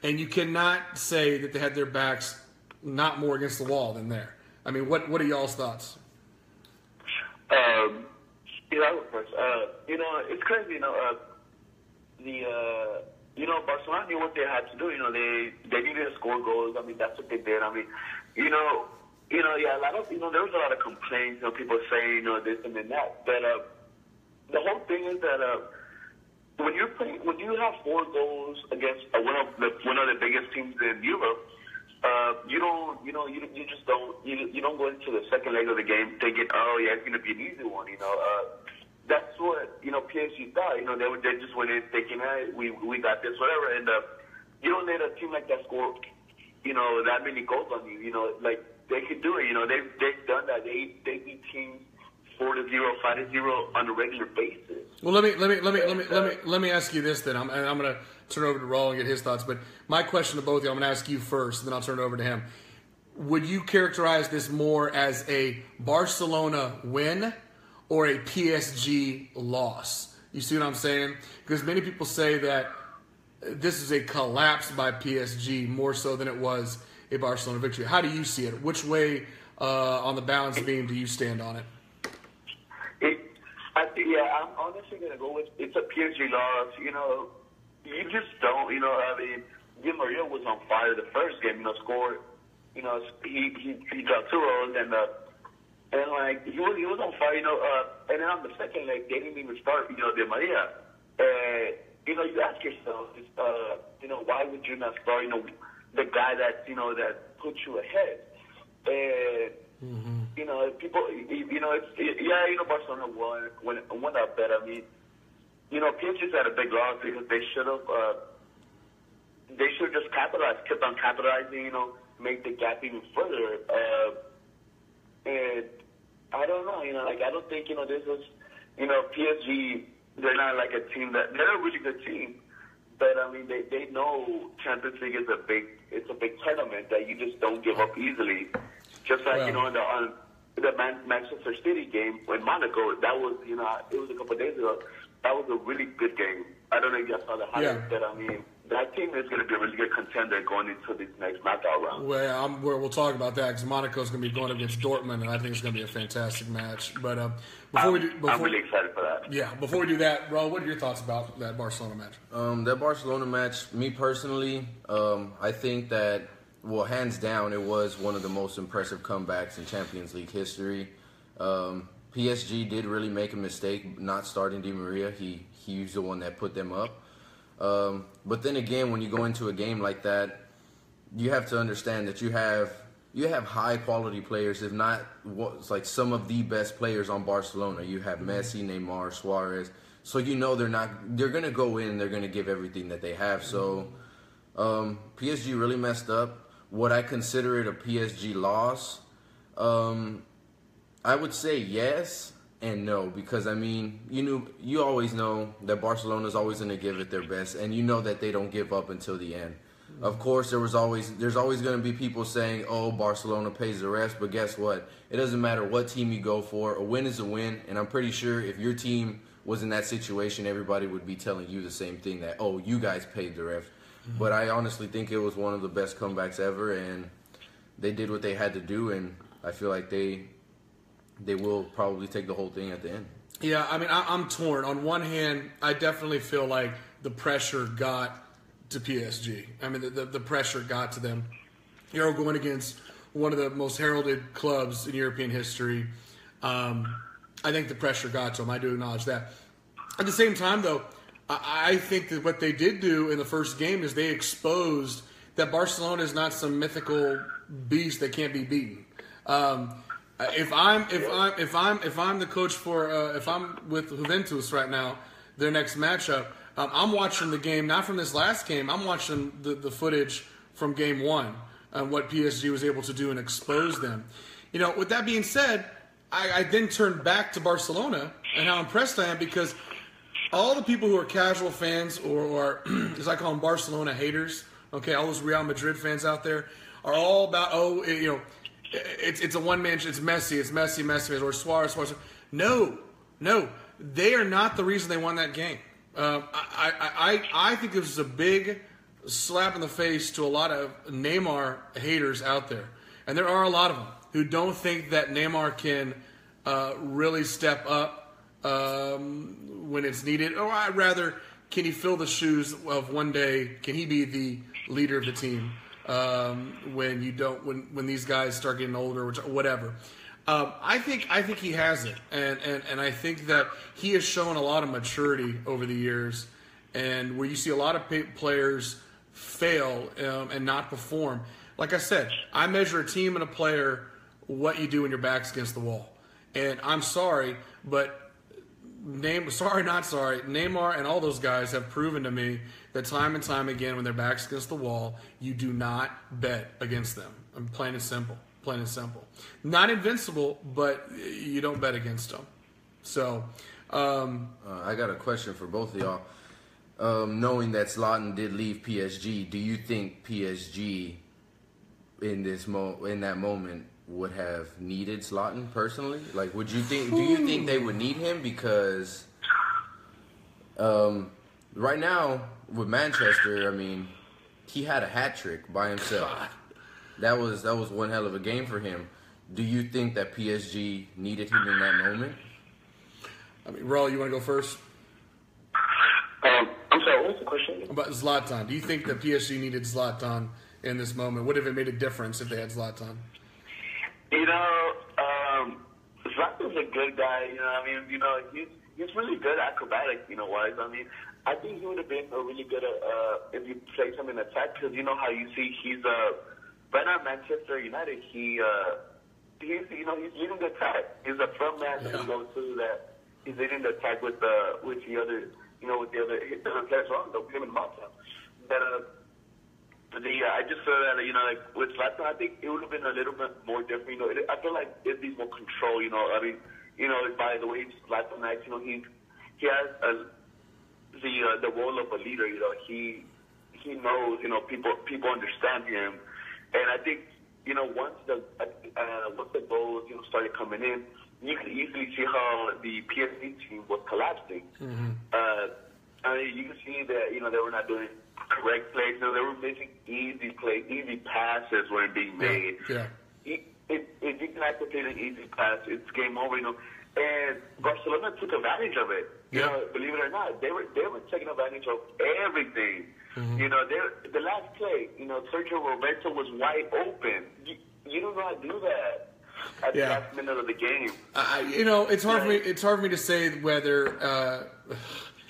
And you cannot say that they had their backs not more against the wall than there. I mean, what are y'all's thoughts? First, it's crazy, Barcelona knew what they had to do. They needed to score goals. I mean, that's what they did. I mean, a lot of, there was a lot of complaints, people saying, this and then that. But the whole thing is that when you have 4 goals against one of the biggest teams in Europe, you don't go into the second leg of the game thinking, oh yeah, it's going to be an easy one. That's what PSG thought. They just went in thinking, hey, we got this, whatever. And you don't let a team like that score, that many goals on you. Like they could do it. They've done that. They beat teams 4-0, 5-0 on a regular basis. Well, let me ask you this then. I'm going to turn it over to Raul and get his thoughts. But my question to both of you, I'm going to ask you first, and then I'll turn it over to him. Would you characterize this more as a Barcelona win or a PSG loss? You see what I'm saying? Because many people say that this is a collapse by PSG more so than it was a Barcelona victory. How do you see it? Which way on the balance beam do you stand on it? I'm honestly going to go with it's a PSG loss. You just don't, I mean, Di Maria was on fire the first game, scored, he dropped 2 goals and like he was on fire, and then on the second leg they didn't even start, Di Maria. You ask yourself, why would you not start, the guy that that puts you ahead? People, Barcelona won that bet. I mean, PSG's had a big loss because they should have just capitalized, kept on capitalizing, make the gap even further. And I don't know, I don't think, this is, PSG, they're not like a team they're a really good team. But, I mean, they know Champions League is a big tournament that you just don't give up easily. Just like, on the Manchester City game in Monaco, that was, it was a couple of days ago. That was a really good game. I don't know if you saw the highlights, but I mean, that team is going to be a really good contender going into this next knockout round. Well, we'll talk about that because Monaco's going to be going against Dortmund, and I think it's going to be a fantastic match. But I'm really excited for that. Yeah, before we do that, Ro, what are your thoughts about that Barcelona match? That Barcelona match, me personally, I think that, well, hands down, it was one of the most impressive comebacks in Champions League history. PSG did really make a mistake not starting Di Maria. He's the one that put them up. But then again, when you go into a game like that, you have to understand that you have high quality players, if not like some of the best players on Barcelona. You have Messi, Neymar, Suarez. So they're going to go in, they're going to give everything that they have. So PSG really messed up. Would I consider it a PSG loss? I would say yes and no, because I mean, you always know that Barcelona's always going to give it their best, and you know that they don't give up until the end. Of course, there's always going to be people saying, "Oh, Barcelona pays the refs," but guess what? It doesn't matter what team you go for. A win is a win, and I'm pretty sure if your team was in that situation, everybody would be telling you the same thing, that, "Oh, you guys paid the refs." But I honestly think it was one of the best comebacks ever, and they did what they had to do, and I feel like they will probably take the whole thing at the end. Yeah, I mean, I'm torn. On one hand, I definitely feel like the pressure got to PSG. I mean, the pressure got to them. You're going against one of the most heralded clubs in European history. I think the pressure got to them. I do acknowledge that. At the same time, though, I think that what they did do in the first game is they exposed that Barcelona is not some mythical beast that can't be beaten. If I'm the coach for if I'm with Juventus right now, their next matchup. I'm watching the game, not from this last game. I'm watching the footage from game one and what PSG was able to do and expose them. You know, with that being said, I then turned back to Barcelona and how impressed I am because all the people who are casual fans or as I call them, Barcelona haters, okay, all those Real Madrid fans out there are all about, it's a one-man, it's Messi, or Suarez. No, they are not the reason they won that game. I think this is a big slap in the face to a lot of Neymar haters out there. And there are a lot of them who don't think that Neymar can really step up when it's needed. Or rather, can he fill the shoes of one day, can he be the leader of the team when these guys start getting older, whatever. I think he has it, and I think that he has shown a lot of maturity over the years, and where you see a lot of players fail and not perform. Like I said, I measure a team and a player what you do when your back's against the wall, and I'm sorry, but Neymar and all those guys have proven to me that time and time again, when their back's against the wall, you do not bet against them. I'm plain and simple. Plain and simple. Not invincible, but you don't bet against them. So, I got a question for both of y'all. Knowing that Zlatan did leave PSG, do you think PSG in that moment would have needed Zlatan personally? Like, do you think they would need him? Because right now with Manchester, I mean, he had a hat trick by himself. God. That was one hell of a game for him. Do you think that PSG needed him in that moment? I mean, Raul, you want to go first? I'm sorry, what was the question? About Zlatan. Do you think that PSG needed Zlatan in this moment? Would have it made a difference if they had Zlatan? You know, Zlatan's a good guy. You know, I mean, you know, he's really good acrobatic, wise. I mean, I think he would have been really good if you place him in attack, because you know how you see he's right now Manchester United. He's leading the attack. He's a front man that goes to that. He's leading the attack with the other players on him and Malta. But I just feel that like with Zlatan, I think it would have been a little bit more different. I feel like it'd be more control. I mean, by the way Zlatan acts, he has the role of a leader. He knows. People understand him. And I think, once the goals, started coming in, you could easily see how the PSG team was collapsing. Mm-hmm. I mean, you can see that, they were not doing correct plays. They were missing easy passes weren't being made. Yeah. If you can complete an easy pass, it's game over, And Barcelona took advantage of it. Believe it or not, they were taking advantage of everything. Mm-hmm. The last play, Sergio Roberto was wide open. You do not do that at the last minute of the game. It's hard for me. It's hard for me to say whether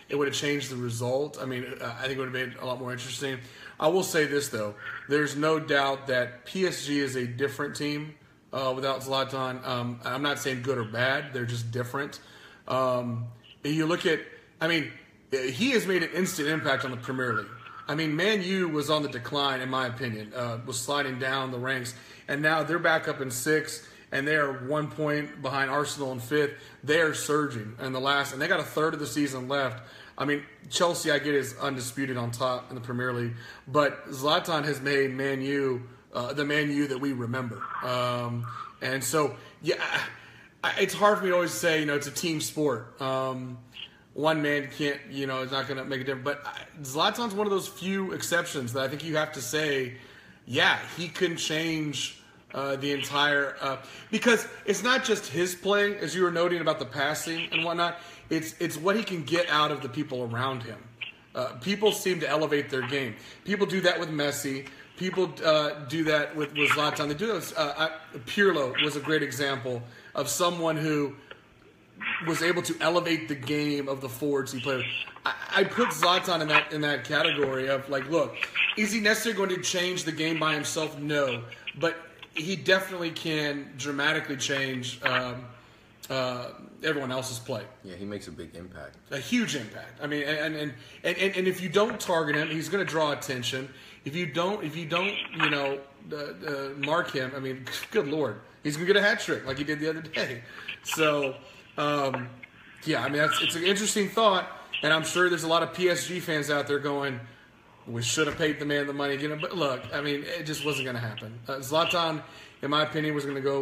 it would have changed the result. I mean, I think it would have made it a lot more interesting. I will say this though: there's no doubt that PSG is a different team without Zlatan. I'm not saying good or bad; they're just different. You look at, he has made an instant impact on the Premier League. I mean, Man U was on the decline, in my opinion, was sliding down the ranks, and now they're back up in 6th, and they are 1 point behind Arsenal in 5th. They are surging in the last, and they got a third of the season left. I mean, Chelsea, I get, is undisputed on top in the Premier League, but Zlatan has made Man U the Man U that we remember. And so, it's hard for me to always say, it's a team sport. One man can't, is not going to make a difference. But Zlatan's one of those few exceptions that I think you have to say, he can change the entire because it's not just his play, as you were noting about the passing and whatnot. It's what he can get out of the people around him. People seem to elevate their game. People do that with Messi. People do that with Zlatan. They do this. Pirlo was a great example of someone who was able to elevate the game of the forwards he played with. I put Zlatan in that category of like, look, is he necessarily going to change the game by himself? No, but he definitely can dramatically change everyone else's play. Yeah, he makes a big impact. A huge impact. I mean, and if you don't target him, he's going to draw attention. If you don't, mark him, I mean, good Lord, he's going to get a hat trick like he did the other day. So, yeah, I mean, it's an interesting thought, and I'm sure there's a lot of PSG fans out there going, we should have paid the man the money. But look, I mean, it just wasn't going to happen. Zlatan, in my opinion, was going to go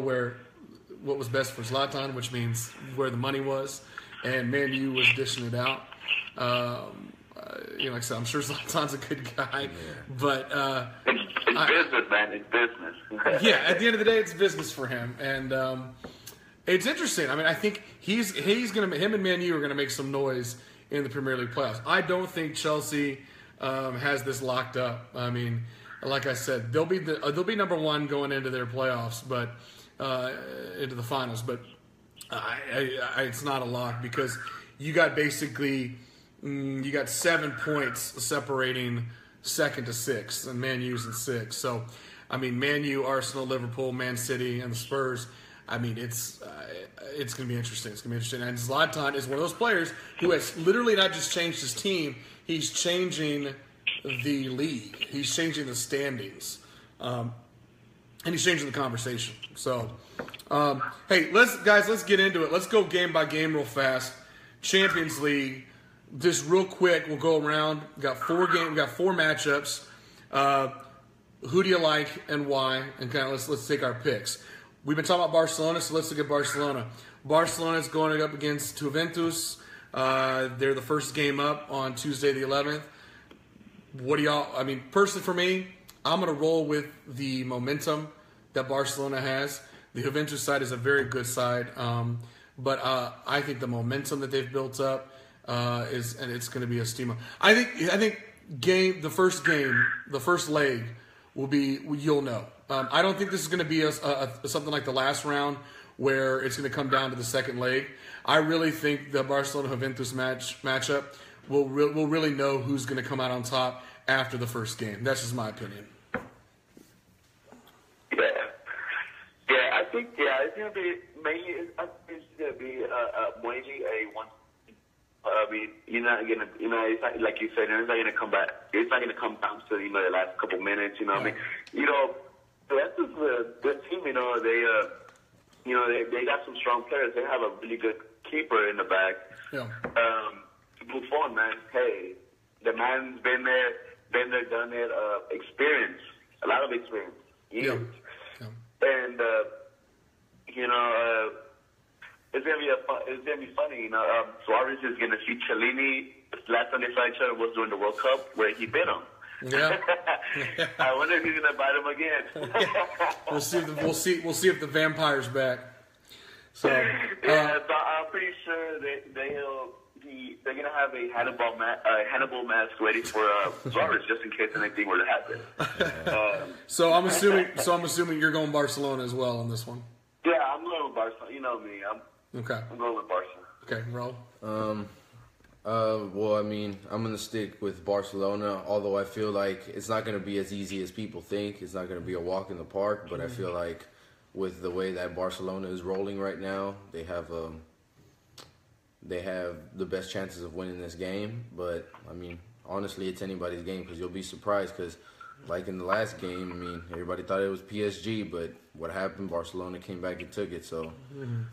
what was best for Zlatan, which means where the money was, and Man U was dishing it out. Like I said, I'm sure Zlatan's a good guy, but it's business, man. It's business. Yeah, at the end of the day, it's business for him, and it's interesting. I mean, I think him and Man U are gonna make some noise in the Premier League playoffs. I don't think Chelsea has this locked up. I mean, like I said, they'll be number one going into their playoffs, but into the finals. But it's not a lock because you got basically. You got 7 points separating second to sixth, and Man U's in sixth. So, I mean, Man U, Arsenal, Liverpool, Man City, and the Spurs. I mean, it's going to be interesting. It's going to be interesting. And Zlatan is one of those players who has literally not just changed his team; he's changing the league. He's changing the standings, and he's changing the conversation. So, hey, let's get into it. Let's go game by game real fast. Champions League. Just real quick, we'll go around. We got 4 matchups. Who do you like and why? And kind of let's take our picks. We've been talking about Barcelona, so let's look at Barcelona. Barcelona's going up against Juventus. They're the first game up on Tuesday the 11th. What do y'all? I mean, personally for me, I'm going to roll with the momentum that Barcelona has. The Juventus side is a very good side, but I think the momentum that they've built up. It's going to be a steamer. I think the first leg will be, you'll know. I don't think this is going to be something like the last round where it's going to come down to the second leg. I really think the Barcelona-Juventus matchup will really know who's going to come out on top after the first game. That's just my opinion. Yeah, I think it's going to be mainly a one. I mean, you're not gonna, it's not like you said. It's not gonna come back. It's not gonna come down to the last couple minutes. I mean, the rest of the team. They got some strong players. They have a really good keeper in the back. Yeah. Buffon, man. Hey, the man's been there, done it. Experience, a lot of experience. Years. Yeah. And It's gonna be funny, Suarez is gonna see Cellini. Last time they saw each other was during the World Cup, where he bit him. Yeah. I wonder if he's gonna bite him again. We'll see if the vampire's back. So, so I'm pretty sure they're gonna have a Hannibal mask ready for Suarez just in case anything were to happen. So I'm assuming you're going Barcelona as well on this one. Yeah, I'm going with Barcelona. You know me. I'm going with Barcelona. Okay, Ro? Well, I mean, I'm going to stick with Barcelona, although I feel like it's not going to be as easy as people think. It's not going to be a walk in the park, but I feel like with the way that Barcelona is rolling right now, they have the best chances of winning this game. But, I mean, honestly, it's anybody's game because you'll be surprised because, like in the last game, I mean, everybody thought it was PSG, but what happened? Barcelona came back and took it. So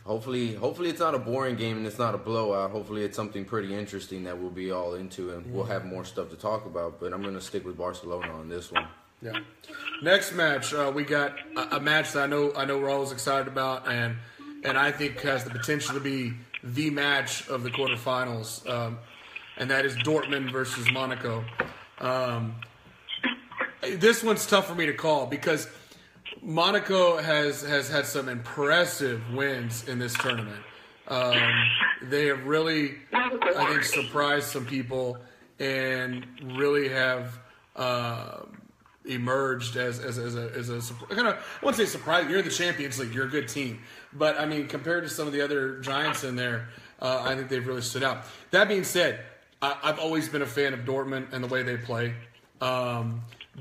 hopefully it's not a boring game and it's not a blowout. Hopefully it's something pretty interesting that we'll be all into and we'll have more stuff to talk about. But I'm going to stick with Barcelona on this one. Yeah. Next match, we got a match that I know Raul's excited about and I think has the potential to be the match of the quarterfinals, and that is Dortmund versus Monaco. This one's tough for me to call because Monaco has had some impressive wins in this tournament. They have really, I think, surprised some people and really have emerged as a kind of, I wouldn't say surprise. You're in the Champions League. You're a good team, but I mean, compared to some of the other giants in there, I think they've really stood out. That being said, I've always been a fan of Dortmund and the way they play.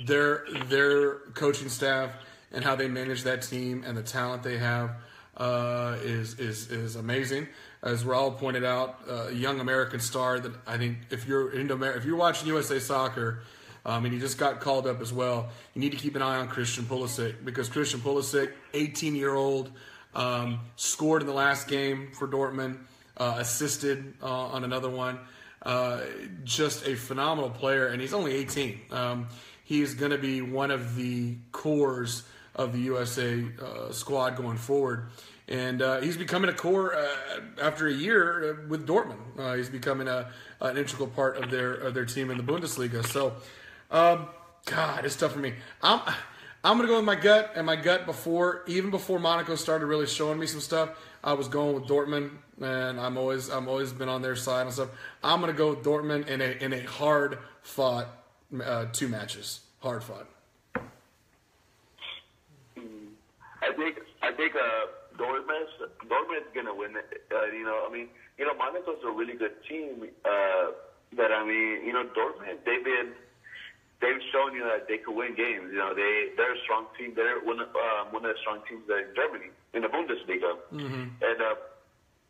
Their coaching staff and how they manage that team and the talent they have. is amazing. As Raul pointed out, a young American star that I think if you're watching USA Soccer, and he just got called up as well, you need to keep an eye on Christian Pulisic, because Christian Pulisic, 18-year-old, scored in the last game for Dortmund, assisted on another one. Just a phenomenal player, and he's only 18. He's going to be one of the cores of the USA squad going forward. And he's becoming a core after a year with Dortmund. He's becoming an integral part of their team in the Bundesliga. So, God, it's tough for me. I'm going to go with my gut, and my gut even before Monaco started really showing me some stuff, I was going with Dortmund, and I'm always been on their side and stuff. I'm going to go with Dortmund in a hard fought 2 matches. Hard fought. I think Dortmund's gonna win it. Monaco's a really good team. But Dortmund, they've shown you that they could win games. They're a strong team. They're one of the strong teams there in Germany in the Bundesliga. Mm-hmm.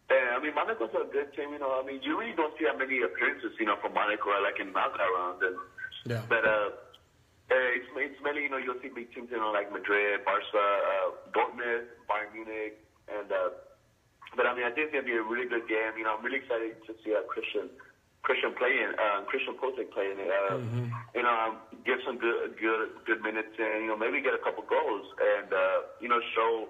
And Monaco's a good team. You really don't see that many appearances, from Monaco, like in knockout rounds. But it's mainly, you'll see big teams, like Madrid, Barca, Dortmund, Bayern Munich, but I think it's gonna be a really good game. I'm really excited to see Christian playing, Christian Pulisic playing. Give some good minutes and maybe get a couple goals and show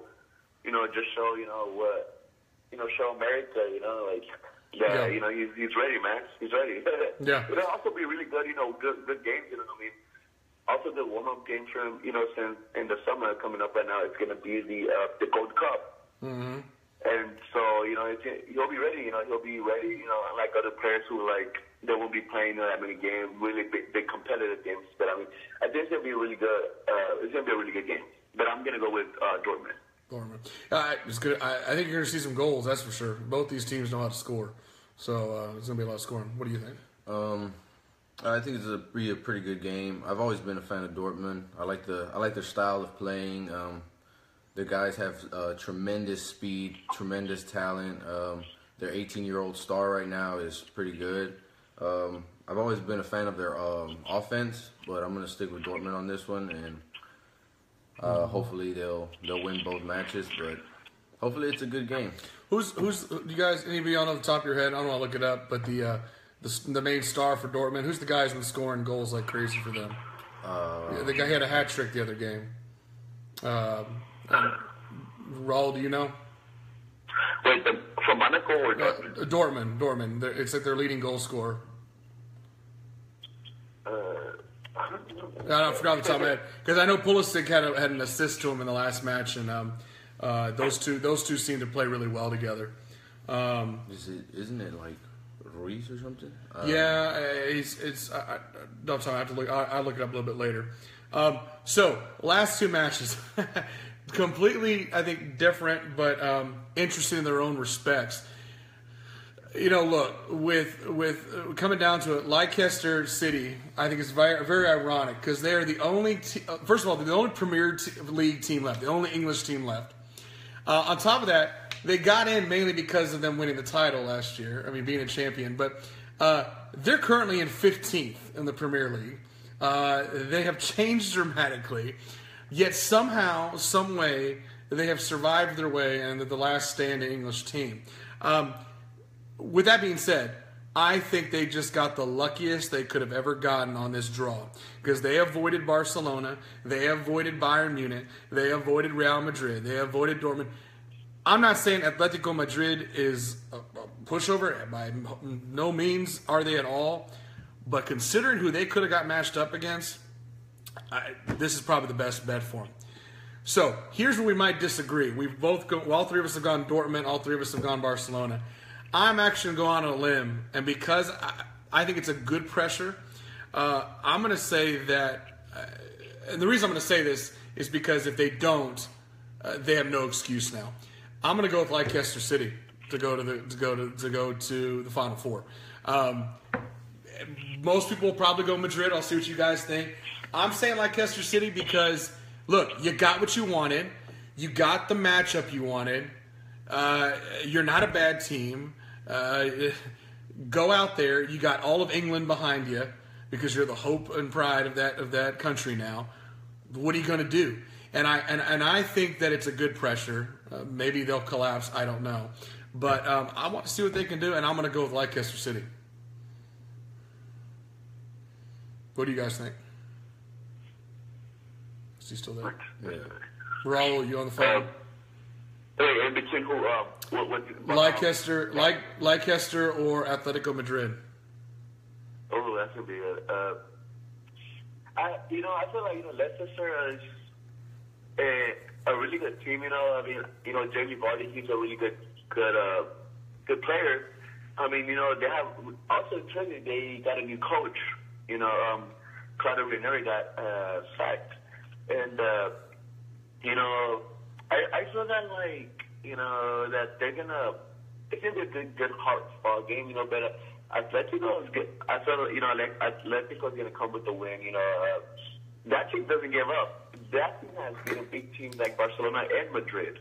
America, he's ready, man. He's ready. Yeah. It'll also be really good, good games. Also the warm-up game for him, since in the summer coming up right now, it's going to be the Gold Cup. Mm-hmm. And so, he'll be ready. He'll be ready, unlike other players who, they won't be playing that many games, really big competitive games. But, I think it's going to be a really good, it's going to be a really good game. But I'm going to go with Dortmund. It's good. I think you're going to see some goals, that's for sure. Both these teams know how to score. So, it's going to be a lot of scoring. What do you think? I think it's be a pretty good game. I've always been a fan of Dortmund. I like their style of playing. The guys have tremendous speed, tremendous talent. Their 18-year-old star right now is pretty good. I've always been a fan of their offense, but I'm going to stick with Dortmund on this one, and hopefully they'll win both matches. But hopefully it's a good game. Who's you guys? Anybody on the top of your head? I don't want to look it up, but the main star for Dortmund. Who's the guy who's been scoring goals like crazy for them? The guy had a hat trick the other game. Raul, do you know? Wait, from Monaco or Dortmund? Dortmund. It's like their leading goal scorer. I forgot the top of my head because I know Pulisic had an assist to him in the last match, and those two seem to play really well together. Isn't it like Ruiz or something? Yeah, don't tell me. I have to look. I'll look it up a little bit later. So last 2 matches, completely I think different, but interesting in their own respects. Look, with coming down to it, Leicester City, I think it's very, very ironic because they are the only. First of all, they're the only Premier League team left, the only English team left. On top of that, they got in mainly because of them winning the title last year. I mean, being a champion, but they're currently in 15th in the Premier League. They have changed dramatically, yet somehow, some way, they have survived their way and they're the last standing English team. With that being said, I think they just got the luckiest they could have ever gotten on this draw because they avoided Barcelona, they avoided Bayern Munich, they avoided Real Madrid, they avoided Dortmund. I'm not saying Atletico Madrid is a pushover. By no means are they at all. But considering who they could have got matched up against, this is probably the best bet for them. So here's where we might disagree. All 3 of us have gone Dortmund. All 3 of us have gone Barcelona. I'm actually going to go on a limb, and because I think it's a good pressure, I'm going to say that. And the reason I'm going to say this is because if they don't, they have no excuse now. I'm going to go with Leicester City to go to the Final Four. Most people will probably go Madrid. I'll see what you guys think. I'm saying Leicester City because, look, you got what you wanted. You got the matchup you wanted. You're not a bad team. Go out there. You got all of England behind you because you're the hope and pride of that country now. What are you going to do? And I think that it's a good pressure. Maybe they'll collapse. I don't know. But I want to see what they can do, and I'm going to go with Leicester City. What do you guys think? Is he still there? Yeah. Raul, you on the phone? Hey, in between who? Leicester or Atletico Madrid? Oh, that's gonna be good. I feel like Leicester is a really good team. Jamie Vardy, he's a really good player. They have also they got a new coach. Claudio Ranieri got sacked, and I feel that that it's gonna be a good hard game. But Atletico is good. I feel Atletico is gonna come with the win. That team doesn't give up. That team has big teams like Barcelona and Madrid.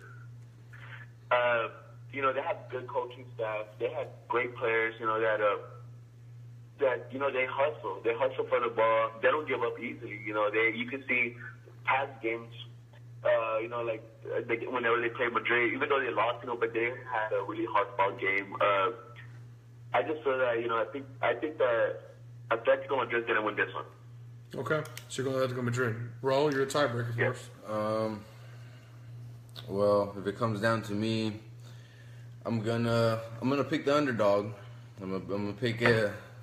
They have good coaching staff. They have great players. That they hustle. They hustle for the ball. They don't give up easily. You can see past games. Whenever they play Madrid, even though they lost, but they had a really hard ball game. I just feel that I think that Atletico Madrid's gonna win this one. Okay, so you're going to Atletico Madrid. Raul, you're a tiebreaker for us. Well, if it comes down to me, I'm gonna pick the underdog. I'm gonna pick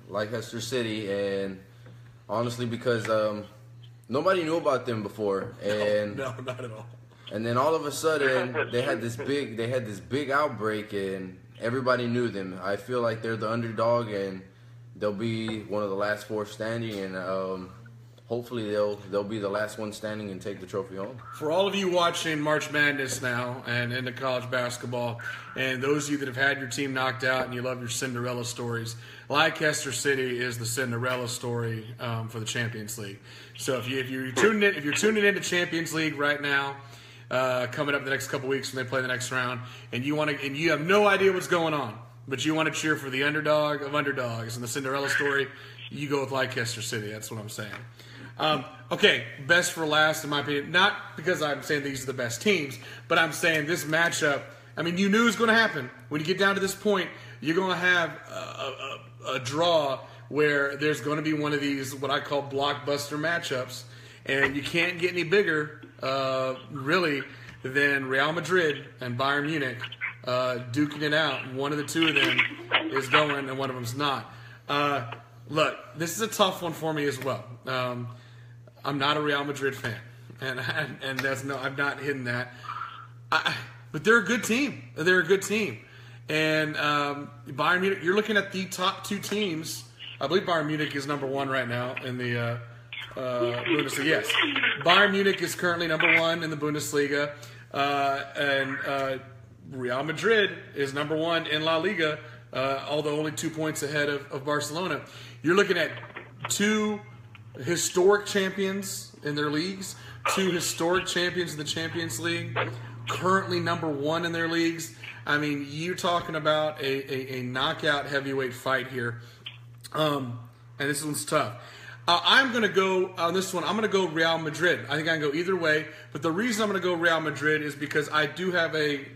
Leicester City, and honestly, because nobody knew about them before, and no, not at all. And then all of a sudden, they had this big outbreak, and everybody knew them. I feel like they're the underdog, and they'll be one of the last four standing, and hopefully they'll be the last one standing and take the trophy home. For all of you watching March Madness now and into college basketball, and those of you that have had your team knocked out and you love your Cinderella stories, Leicester City is the Cinderella story for the Champions League. So if you're tuning into Champions League right now, coming up the next couple weeks when they play the next round, and you have no idea what's going on, but you want to cheer for the underdog of underdogs and the Cinderella story, you go with Leicester City. That's what I'm saying. Okay, best for last, in my opinion. Not because I'm saying these are the best teams, but I'm saying this matchup, you knew it was going to happen. When you get down to this point, you're going to have a draw where there's going to be one of these, what I call blockbuster matchups, and you can't get any bigger, really, than Real Madrid and Bayern Munich duking it out. One of the two of them is going, and one of them's not. Look, this is a tough one for me as well. I'm not a Real Madrid fan, and I'm not hidden that. But they're a good team. And Bayern Munich, you're looking at the top two teams. I believe Bayern Munich is number one right now in the Bundesliga. Yes, Bayern Munich is currently number one in the Bundesliga, and Real Madrid is number one in La Liga, although only 2 points ahead of Barcelona. You're looking at two historic champions in their leagues, two historic champions in the Champions League, currently number one in their leagues. You're talking about a knockout heavyweight fight here. And this one's tough. I'm going to go on this one. I'm going to go Real Madrid. I think I can go either way. But the reason I'm going to go Real Madrid is because I do have a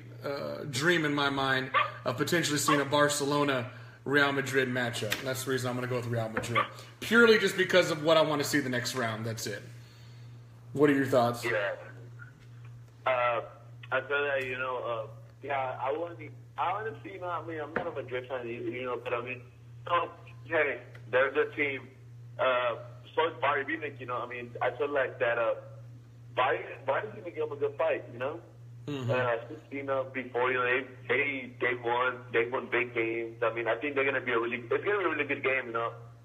dream in my mind of potentially seeing a Barcelona-Real Madrid matchup. That's the reason I'm going to go with Real Madrid. Purely just because of what I want to see the next round. That's it. What are your thoughts? Yeah. I feel that, I want to see, I'm not a Madrid fan, but hey, they're a good team. So is Bayern Munich, I feel like that Bayern's going to give them a good fight, Mm-hmm. Before, they've won big games. I think they're going to be it's going to be a really good game,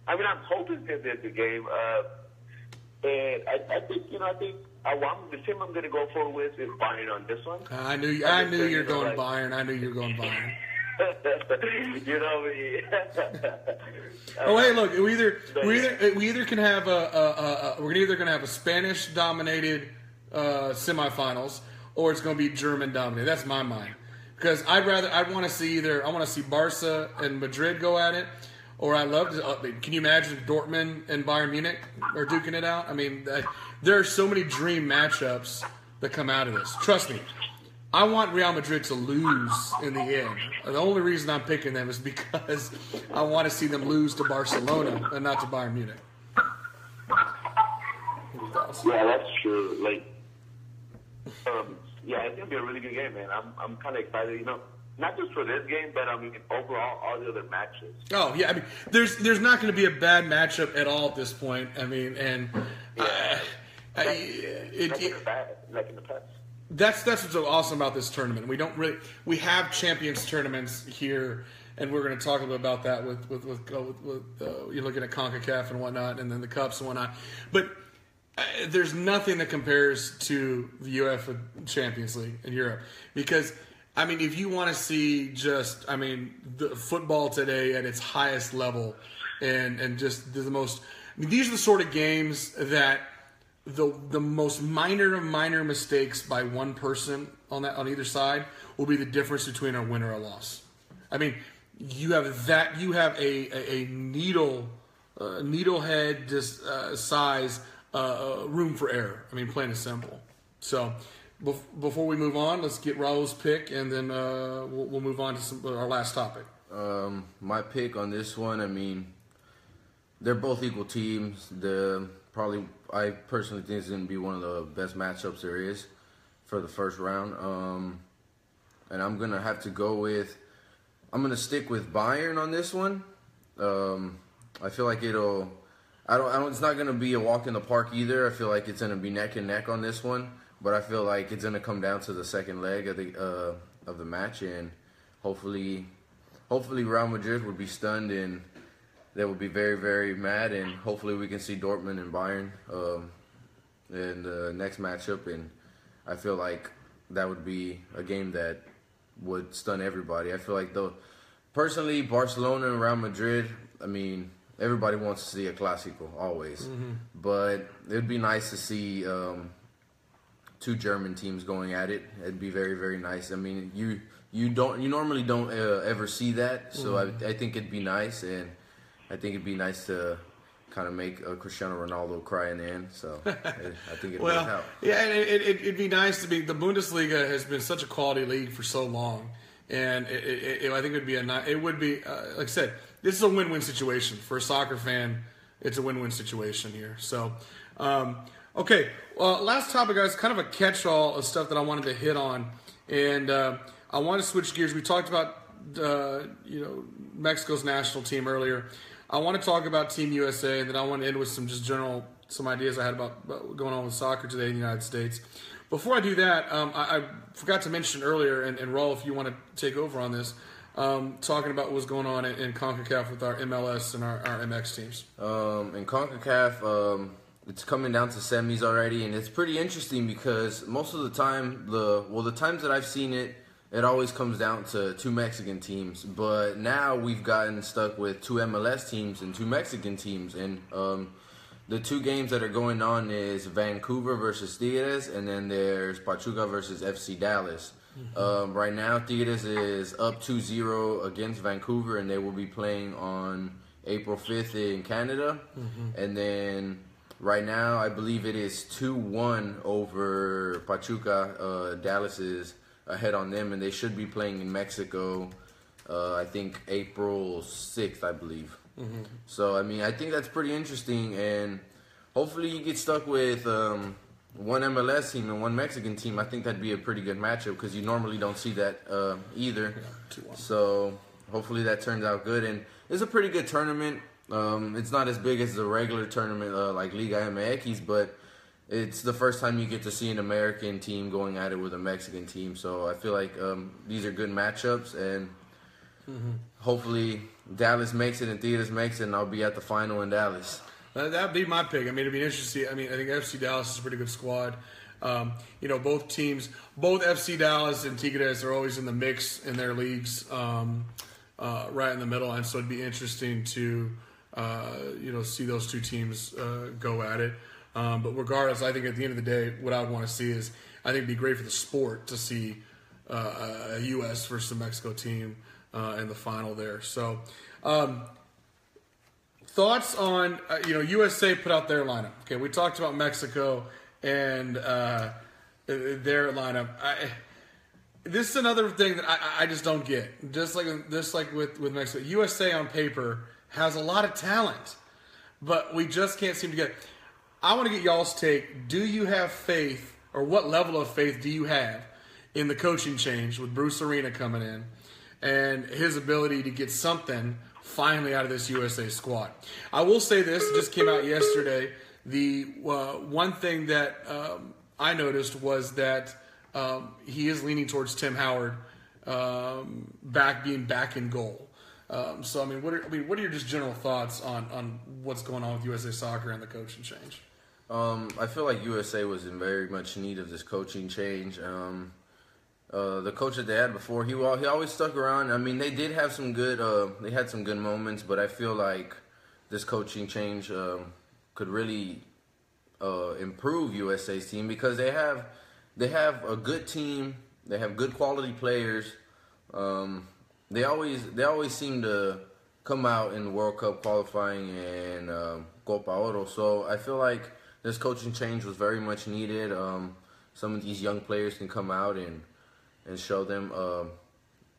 I'm hoping it's going to be a good game. And I think the team I'm going to go for with is Bayern on this one. I knew you're going Bayern. I knew you were going Bayern. Oh, hey, look, we either can have we're either going to have a Spanish-dominated semifinals, or it's going to be German-dominated. That's my mind. Because I want to see Barca and Madrid go at it, or I love to. Can you imagine Dortmund and Bayern Munich are duking it out? I mean, there are so many dream matchups that come out of this. Trust me, I want Real Madrid to lose in the end. The only reason I'm picking them is because I want to see them lose to Barcelona and not to Bayern Munich. Yeah, that's true. Like, yeah, it's gonna be a really good game, man. I'm kind of excited. You know, not just for this game, but I mean overall all the other matches. Oh yeah, I mean, there's not going to be a bad matchup at all at this point. I mean, and like in the past. That's what's so awesome about this tournament. We have champions tournaments here, and we're going to talk a little about that with you're looking at CONCACAF and whatnot, and then the cups and whatnot. But there's nothing that compares to the UEFA Champions League in Europe, because I mean, if you want to see the football today at its highest level, and just the most, I mean, these are the sort of games that the most minor of minor mistakes by one person on either side will be the difference between a win or a loss. I mean, you have a needlehead size room for error. I mean, plain and simple. So before we move on, let's get Raul's pick, and then we'll move on to our last topic. My pick on this one, I mean, they're both equal teams. I personally think it's going to be one of the best matchups there is for the first round. And I'm going to have to I'm going to stick with Bayern on this one. I feel like it's not going to be a walk in the park either. I feel like it's going to be neck and neck on this one. But I feel like it's going to come down to the second leg of the match. And hopefully Real Madrid would be stunned, and they will be very, very mad, and hopefully we can see Dortmund and Bayern in the next matchup. And I feel like that would be a game that would stun everybody. I feel like, personally, Barcelona and Real Madrid, I mean, everybody wants to see a Clásico, always. Mm-hmm. But it would be nice to see two German teams going at it. It'd be very, very nice. I mean, you normally don't ever see that, so mm-hmm. I think it'd be nice, and I think it'd be nice to kind of make Cristiano Ronaldo cry in the end. So I think it'd work out. Yeah, and it'd be nice to be. The Bundesliga has been such a quality league for so long, and I think it would be like I said, this is a win-win situation for a soccer fan. It's a win-win situation here. So, okay, last topic, guys, kind of a catch-all of stuff that I wanted to hit on, and I want to switch gears. We talked about Mexico's national team earlier. I want to talk about Team USA, and then I want to end with some ideas I had about going on with soccer today in the United States. Before I do that, I forgot to mention earlier, and Raul, if you want to take over on this, talking about what's going on in CONCACAF with our MLS and our MX teams. In CONCACAF, it's coming down to semis already, and it's pretty interesting because most of the time, the times that I've seen it, it always comes down to two Mexican teams. But now we've gotten stuck with two MLS teams and two Mexican teams. And the two games that are going on is Vancouver versus Tigres, and then there's Pachuca versus FC Dallas. Mm-hmm. Right now, Tigres is up 2-0 against Vancouver, and they will be playing on April 5th in Canada. Mm-hmm. And then right now, I believe it is 2-1 over Pachuca. Dallas is ahead on them, and they should be playing in Mexico, I think April 6th, I believe. Mm-hmm. So, I mean, I think that's pretty interesting, and hopefully you get stuck with one MLS team and one Mexican team. I think that'd be a pretty good matchup because you normally don't see that either. Yeah, so hopefully that turns out good, and it's a pretty good tournament. It's not as big as the regular tournament like Liga MX, but it's the first time you get to see an American team going at it with a Mexican team. So I feel like these are good matchups, and hopefully Dallas makes it and Tigres makes it, and I'll be at the final in Dallas. That'd be my pick. I mean, it'd be interesting. I mean, I think FC Dallas is a pretty good squad. Both teams, both FC Dallas and Tigres are always in the mix in their leagues, right in the middle, and so it'd be interesting to see those two teams go at it. But regardless, I think at the end of the day, what I would want to see is, I think it'd be great for the sport to see a U.S. versus a Mexico team in the final there. So, thoughts on USA put out their lineup. Okay, we talked about Mexico and their lineup. This is another thing that I just don't get. Just like with Mexico, USA on paper has a lot of talent, but we just can't seem to get. I want to get y'all's take. Do you have faith, or what level of faith do you have in the coaching change with Bruce Arena coming in and his ability to get something finally out of this USA squad? I will say this, it just came out yesterday. The one thing that I noticed was that he is leaning towards Tim Howard being back in goal. So, what are your just general thoughts on what's going on with USA Soccer and the coaching change? I feel like USA was in very much need of this coaching change. The coach that they had before, he always stuck around. I mean, they did have some good, they had some good moments, but I feel like this coaching change could really improve USA's team because they have a good team. They have good quality players. They always seem to come out in the World Cup qualifying and Copa Oro. So I feel like this coaching change was very much needed. Some of these young players can come out and show them,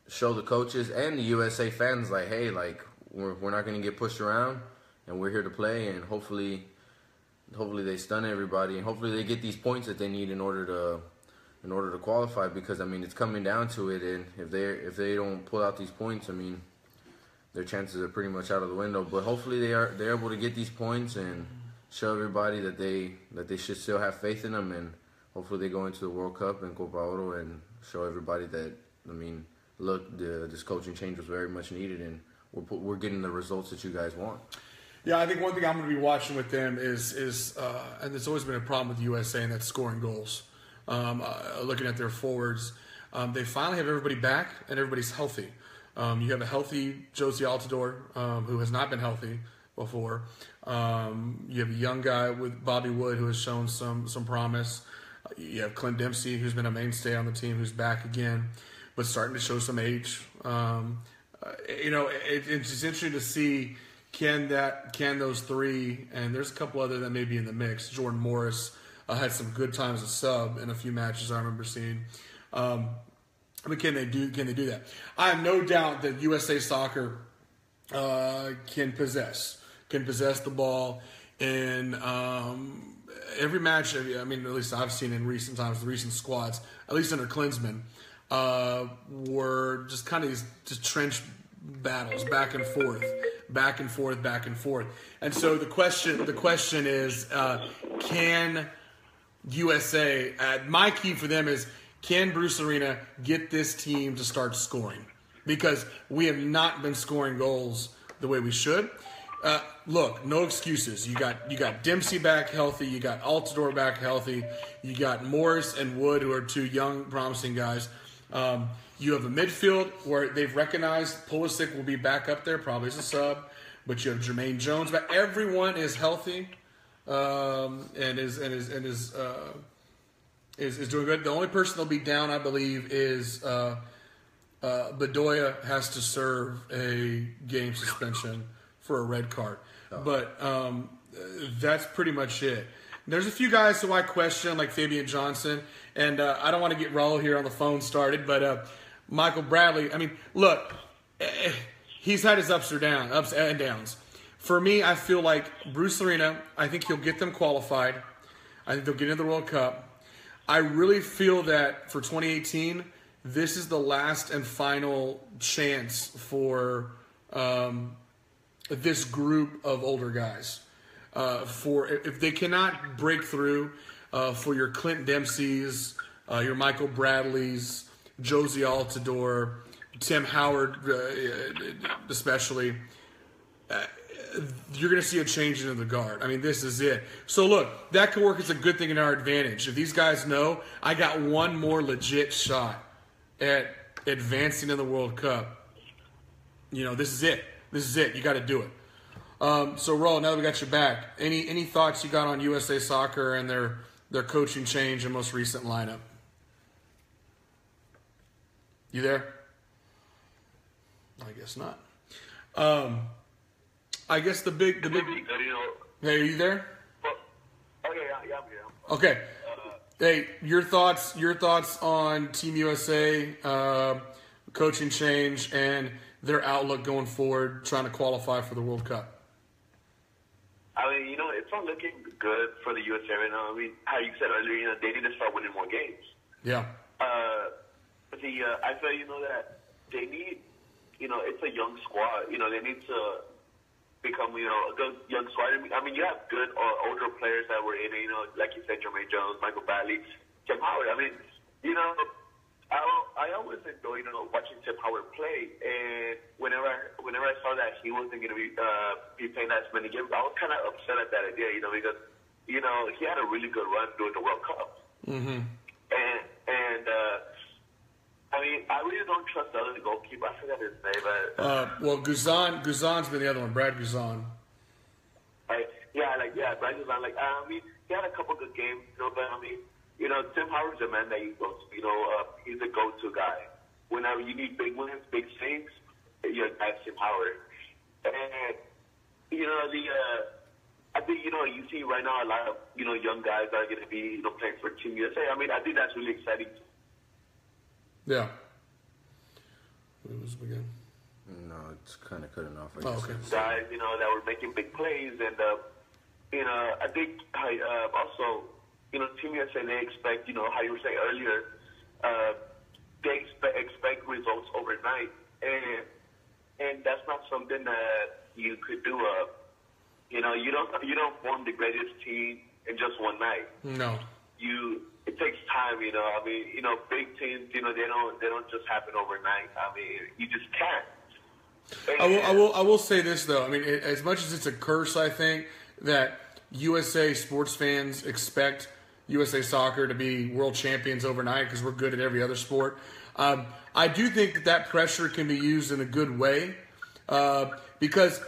show the coaches and the USA fans like, hey, like we're not going to get pushed around, and we're here to play, and hopefully they stun everybody, and hopefully they get these points that they need in order to qualify. Because I mean, it's coming down to it, and if they don't pull out these points, I mean, their chances are pretty much out of the window. But hopefully they're able to get these points and show everybody that they should still have faith in them, and hopefully they go into the World Cup and Copa Oro and show everybody that, I mean, look, this coaching change was very much needed, and we're getting the results that you guys want. Yeah, I think one thing I'm going to be watching with them is and there's always been a problem with USA, and that's scoring goals. Looking at their forwards, they finally have everybody back and everybody's healthy. You have a healthy Josie Altidore, who has not been healthy before. You have a young guy with Bobby Wood who has shown some promise. You have Clint Dempsey, who's been a mainstay on the team, who's back again, but starting to show some age. It's just interesting to see can those three, and there's a couple other that may be in the mix. Jordan Morris had some good times as a sub in a few matches I remember seeing. But can they do that? I have no doubt that USA Soccer can possess the ball in every match. I mean, at least I've seen in recent times, the recent squads, at least under Klinsmann, were just kind of these just trench battles, back and forth. And so the question is, can USA? My key for them is, can Bruce Arena get this team to start scoring? Because we have not been scoring goals the way we should. Look, no excuses. You got Dempsey back healthy. You got Altidore back healthy. You got Morris and Wood, who are two young, promising guys. You have a midfield where they've recognized Pulisic will be back up there, probably as a sub. But you have Jermaine Jones. But everyone is healthy and is doing good. The only person that'll be down, I believe, is Bedoya has to serve a game suspension for a red card. But that's pretty much it. There's a few guys who I question, like Fabian Johnson, and I don't want to get Raul here on the phone started, but Michael Bradley, I mean, look, he's had his ups and downs. For me, I feel like Bruce Arena, I think he'll get them qualified. I think they'll get into the World Cup. I really feel that for 2018, this is the last and final chance for this group of older guys. For if they cannot break through for your Clint Dempseys, your Michael Bradleys, Josie Altidore, Tim Howard especially, you're going to see a change in the guard. I mean, this is it. So, look, that could work as a good thing in our advantage. If these guys know, I got one more legit shot at advancing in the World Cup, this is it. This is it. You got to do it. So, Raul, now that we got you back, any thoughts you got on USA Soccer and their coaching change and most recent lineup? You there? I guess not. I guess the big. Hey, are you there? Okay, yeah, I'm here. Okay. Hey, your thoughts on Team USA coaching change and their outlook going forward, trying to qualify for the World Cup. I mean, it's not looking good for the USA right now. I mean, how you said earlier, they need to start winning more games. Yeah. I feel, that they need, it's a young squad. They need to become, a good young squad. I mean, you have good older players that were in it, like you said, Jermaine Jones, Michael Bailey, Tim Howard. I mean, I always enjoy, watching Tim Howard play. And whenever I saw that he wasn't going to be playing as many games, I was kind of upset at that idea, because, he had a really good run during the World Cup. Mm-hmm. And I mean, I really don't trust the other goalkeeper. I forgot his name. Well, Guzan's been the other one, Brad Guzan. Brad Guzan. I mean, he had a couple good games, but I mean, Tim Howard's a man that you go to. He's a go-to guy. Whenever you need big wins, big saves, you're Tim Howard. And I think you see right now a lot of young guys are going to be playing for Team USA. I mean, I think that's really exciting. Yeah. What was it again? No, it's kind of cutting off. Okay. Guys, that were making big plays, and I think also, Team USA, they expect, how you were saying earlier, they expect results overnight, and that's not something that you could do. You don't form the greatest team in just one night. No. It takes time. I mean, big teams, they don't just happen overnight. I mean, you just can't. I will say this though. I mean, as much as it's a curse, I think that USA sports fans expect USA Soccer to be world champions overnight because we're good at every other sport. I do think that pressure can be used in a good way because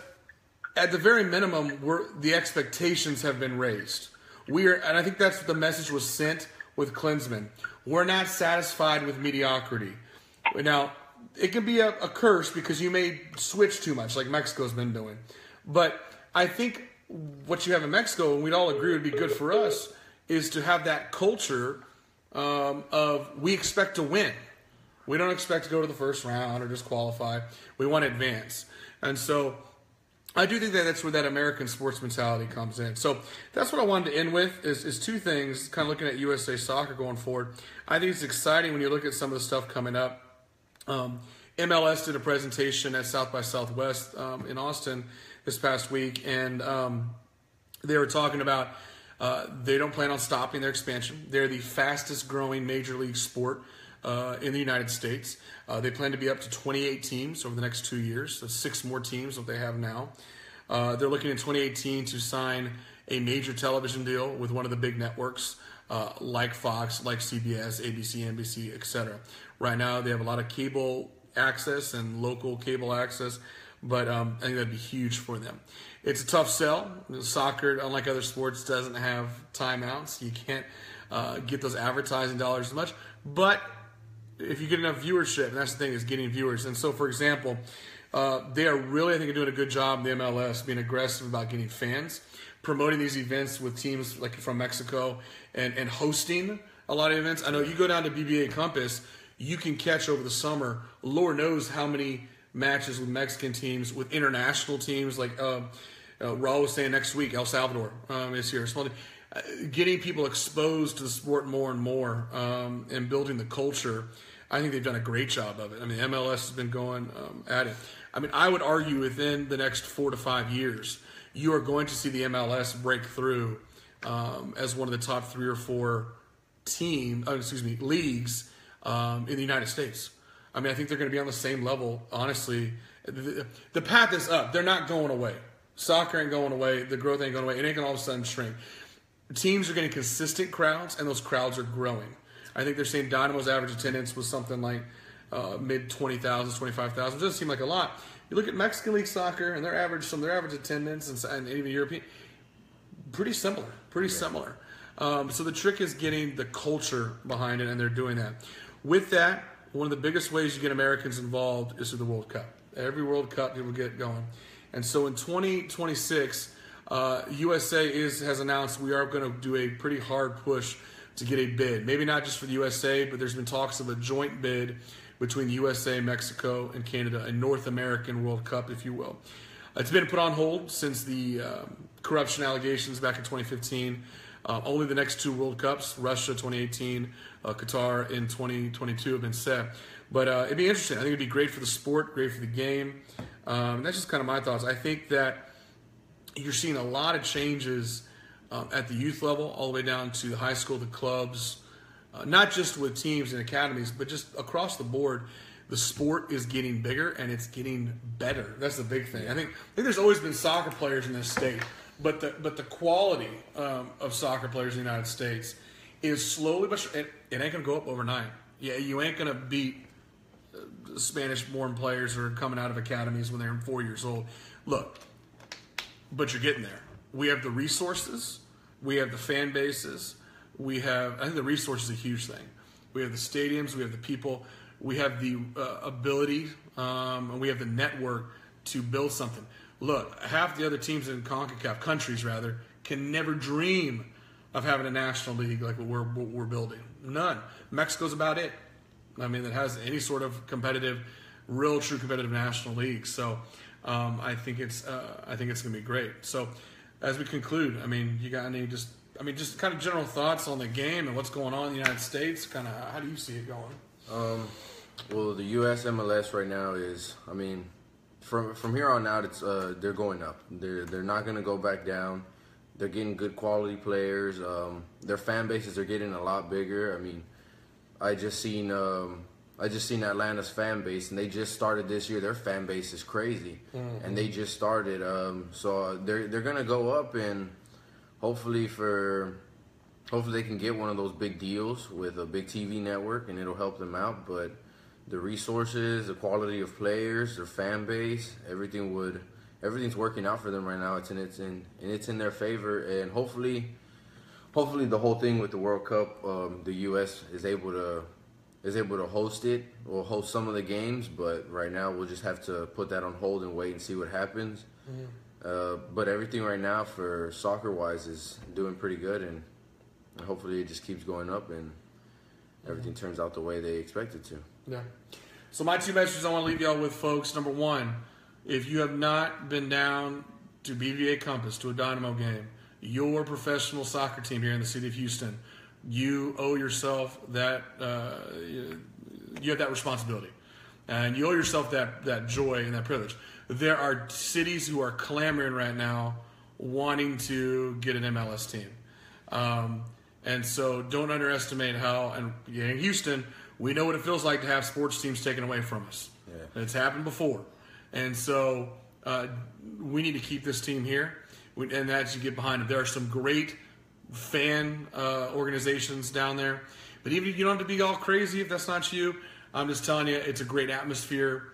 at the very minimum, the expectations have been raised. And I think that's what the message was sent with Klinsmann. We're not satisfied with mediocrity. Now, it can be a curse because you may switch too much, like Mexico's been doing. But I think what you have in Mexico, and we'd all agree would be good for us, is to have that culture of we expect to win. We don't expect to go to the first round or just qualify. We want to advance. And so I do think that that's where that American sports mentality comes in. So that's what I wanted to end with is two things, kind of looking at USA Soccer going forward. I think it's exciting when you look at some of the stuff coming up. MLS did a presentation at South by Southwest in Austin this past week, and they were talking about they don't plan on stopping their expansion. They're the fastest growing major league sport in the United States. They plan to be up to 28 teams over the next 2 years, so 6 more teams than they have now. They're looking in 2018 to sign a major television deal with one of the big networks like Fox, like CBS, ABC, NBC, etc. Right now, they have a lot of cable access and local cable access, but I think that'd be huge for them. It's a tough sell. Soccer, unlike other sports, doesn't have timeouts. You can't get those advertising dollars as much, but if you get enough viewership, and that's the thing, is getting viewers. And so, for example, they are really, I think, doing a good job in the MLS, being aggressive about getting fans, promoting these events with teams like from Mexico, and hosting a lot of events. I know you go down to BBA Compass, you can catch over the summer, Lord knows how many matches with Mexican teams, with international teams, like Raul was saying next week, El Salvador is here. Getting people exposed to the sport more and more and building the culture, I think they've done a great job of it. I mean, MLS has been going at it. I mean, I would argue within the next 4 to 5 years, you are going to see the MLS break through as one of the top 3 or 4 leagues in the United States. I mean, I think they're going to be on the same level, honestly. The path is up. They're not going away. Soccer ain't going away. The growth ain't going away. It ain't going to all of a sudden shrink. Teams are getting consistent crowds, and those crowds are growing. I think they're saying Dynamo's average attendance was something like mid 20,000s, 25,000. It doesn't seem like a lot. You look at Mexican League soccer, and their average attendance, and even European, pretty similar. So the trick is getting the culture behind it, and they're doing that. With that, one of the biggest ways you get Americans involved is through the World Cup. Every World Cup, people get going. And so in 2026, USA has announced we are going to do a pretty hard push to get a bid. Maybe not just for the USA, but there's been talks of a joint bid between the USA, Mexico, and Canada, a North American World Cup, if you will. It's been put on hold since the corruption allegations back in 2015. Only the next 2 World Cups, Russia 2018, Qatar in 2022, have been set. But it'd be interesting. I think it'd be great for the sport, great for the game. That's just kind of my thoughts. I think that you're seeing a lot of changes at the youth level, all the way down to the high school, the clubs, not just with teams and academies, but just across the board. The sport is getting bigger and it's getting better. That's the big thing. I think there's always been soccer players in this state, but the quality of soccer players in the United States is slowly, but it ain't gonna go up overnight. Yeah, you ain't gonna beat Spanish-born players who are coming out of academies when they're 4 years old. Look, but you're getting there. We have the resources. We have the fan bases. I think the resources is a huge thing. We have the stadiums. We have the people. We have the ability, and we have the network to build something. Look, half the other teams in CONCACAF, countries rather, can never dream of having a national league like what we're building. None. Mexico's about it. I mean, that has any sort of competitive, real true competitive national league. So I think it's going to be great. So as we conclude, I mean, you got any just kind of general thoughts on the game and what's going on in the United States? Kind of how do you see it going? Well, the U.S. MLS right now is, I mean, from here on out, it's they're going up. They're not going to go back down. They're getting good quality players. Their fan bases are getting a lot bigger. I mean, I just seen Atlanta's fan base, and they just started this year. Their fan base is crazy, and they just started. So they're going to go up, and hopefully they can get one of those big deals with a big TV network, and it'll help them out. But the resources, the quality of players, their fan base, everything's working out for them right now. It's in their favor, and hopefully the whole thing with the World Cup, the U.S. is able to host it or host some of the games. But right now we'll just have to put that on hold and wait and see what happens. But everything right now for soccer-wise is doing pretty good, and hopefully it just keeps going up and everything turns out the way they expect it to. Yeah. So my 2 messages I want to leave y'all with, folks. Number 1, if you have not been down to BVA Compass, to a Dynamo game, your professional soccer team here in the city of Houston, you owe yourself that, you have that responsibility. And you owe yourself that joy and that privilege. There are cities who are clamoring right now wanting to get an MLS team. And so don't underestimate how, and in Houston, we know what it feels like to have sports teams taken away from us. Yeah. It's happened before. And so we need to keep this team here, and that's you get behind it. There are some great fan organizations down there. But even if you don't have to be all crazy if that's not you, I'm just telling you, it's a great atmosphere,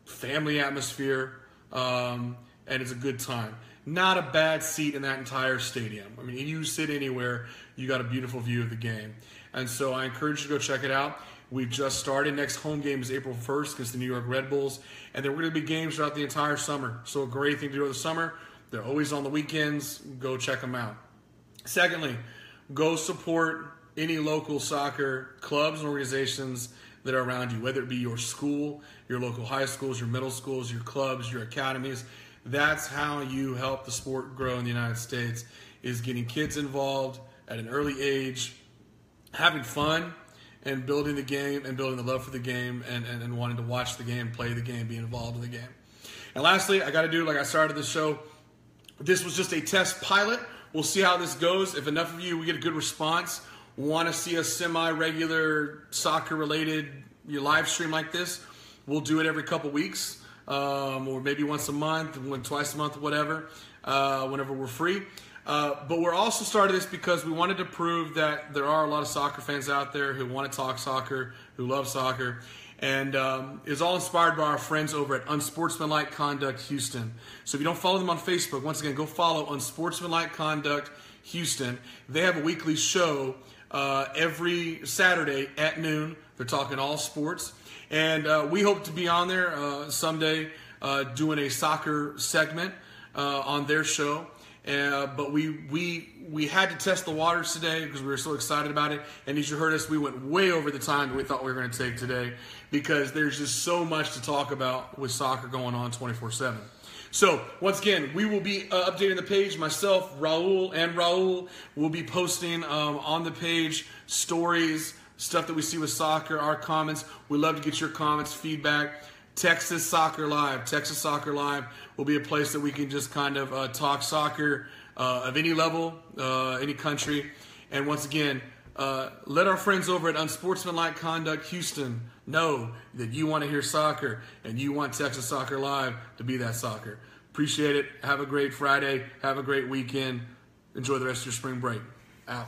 family atmosphere, and it's a good time. Not a bad seat in that entire stadium. I mean, you sit anywhere, you got a beautiful view of the game. And so I encourage you to go check it out. We've just started. Next home game is April 1st against the New York Red Bulls. And there are going to be games throughout the entire summer. So a great thing to do over the summer. They're always on the weekends. Go check them out. Secondly, go support any local soccer clubs and organizations that are around you, whether it be your school, your local high schools, your middle schools, your clubs, your academies. That's how you help the sport grow in the United States, is getting kids involved at an early age, having fun, and building the game and building the love for the game and wanting to watch the game, play the game, be involved in the game. And lastly, I got to do, like I started the show, this was just a test pilot. We'll see how this goes. If enough of you, we get a good response, want to see a semi-regular soccer-related live stream like this, we'll do it every couple weeks, or maybe once a month, twice a month, whatever, whenever we're free. But we're also started this because we wanted to prove that there are a lot of soccer fans out there who want to talk soccer, who love soccer, and it's all inspired by our friends over at Unsportsmanlike Conduct Houston. So if you don't follow them on Facebook, once again, go follow Unsportsmanlike Conduct Houston. They have a weekly show every Saturday at noon. They're talking all sports. And we hope to be on there someday doing a soccer segment on their show. But we had to test the waters today because we were so excited about it. And as you heard us, we went way over the time that we thought we were going to take today because there's just so much to talk about with soccer going on 24/7. So, once again, we will be updating the page. Myself, Raul will be posting on the page stories, stuff that we see with soccer, our comments. We love to get your comments, feedback. Texas Soccer Live will be a place that we can just kind of talk soccer of any level, any country. And once again, let our friends over at Unsportsmanlike Conduct Houston know that you want to hear soccer and you want Texas Soccer Live to be that soccer. Appreciate it. Have a great Friday. Have a great weekend. Enjoy the rest of your spring break. Out.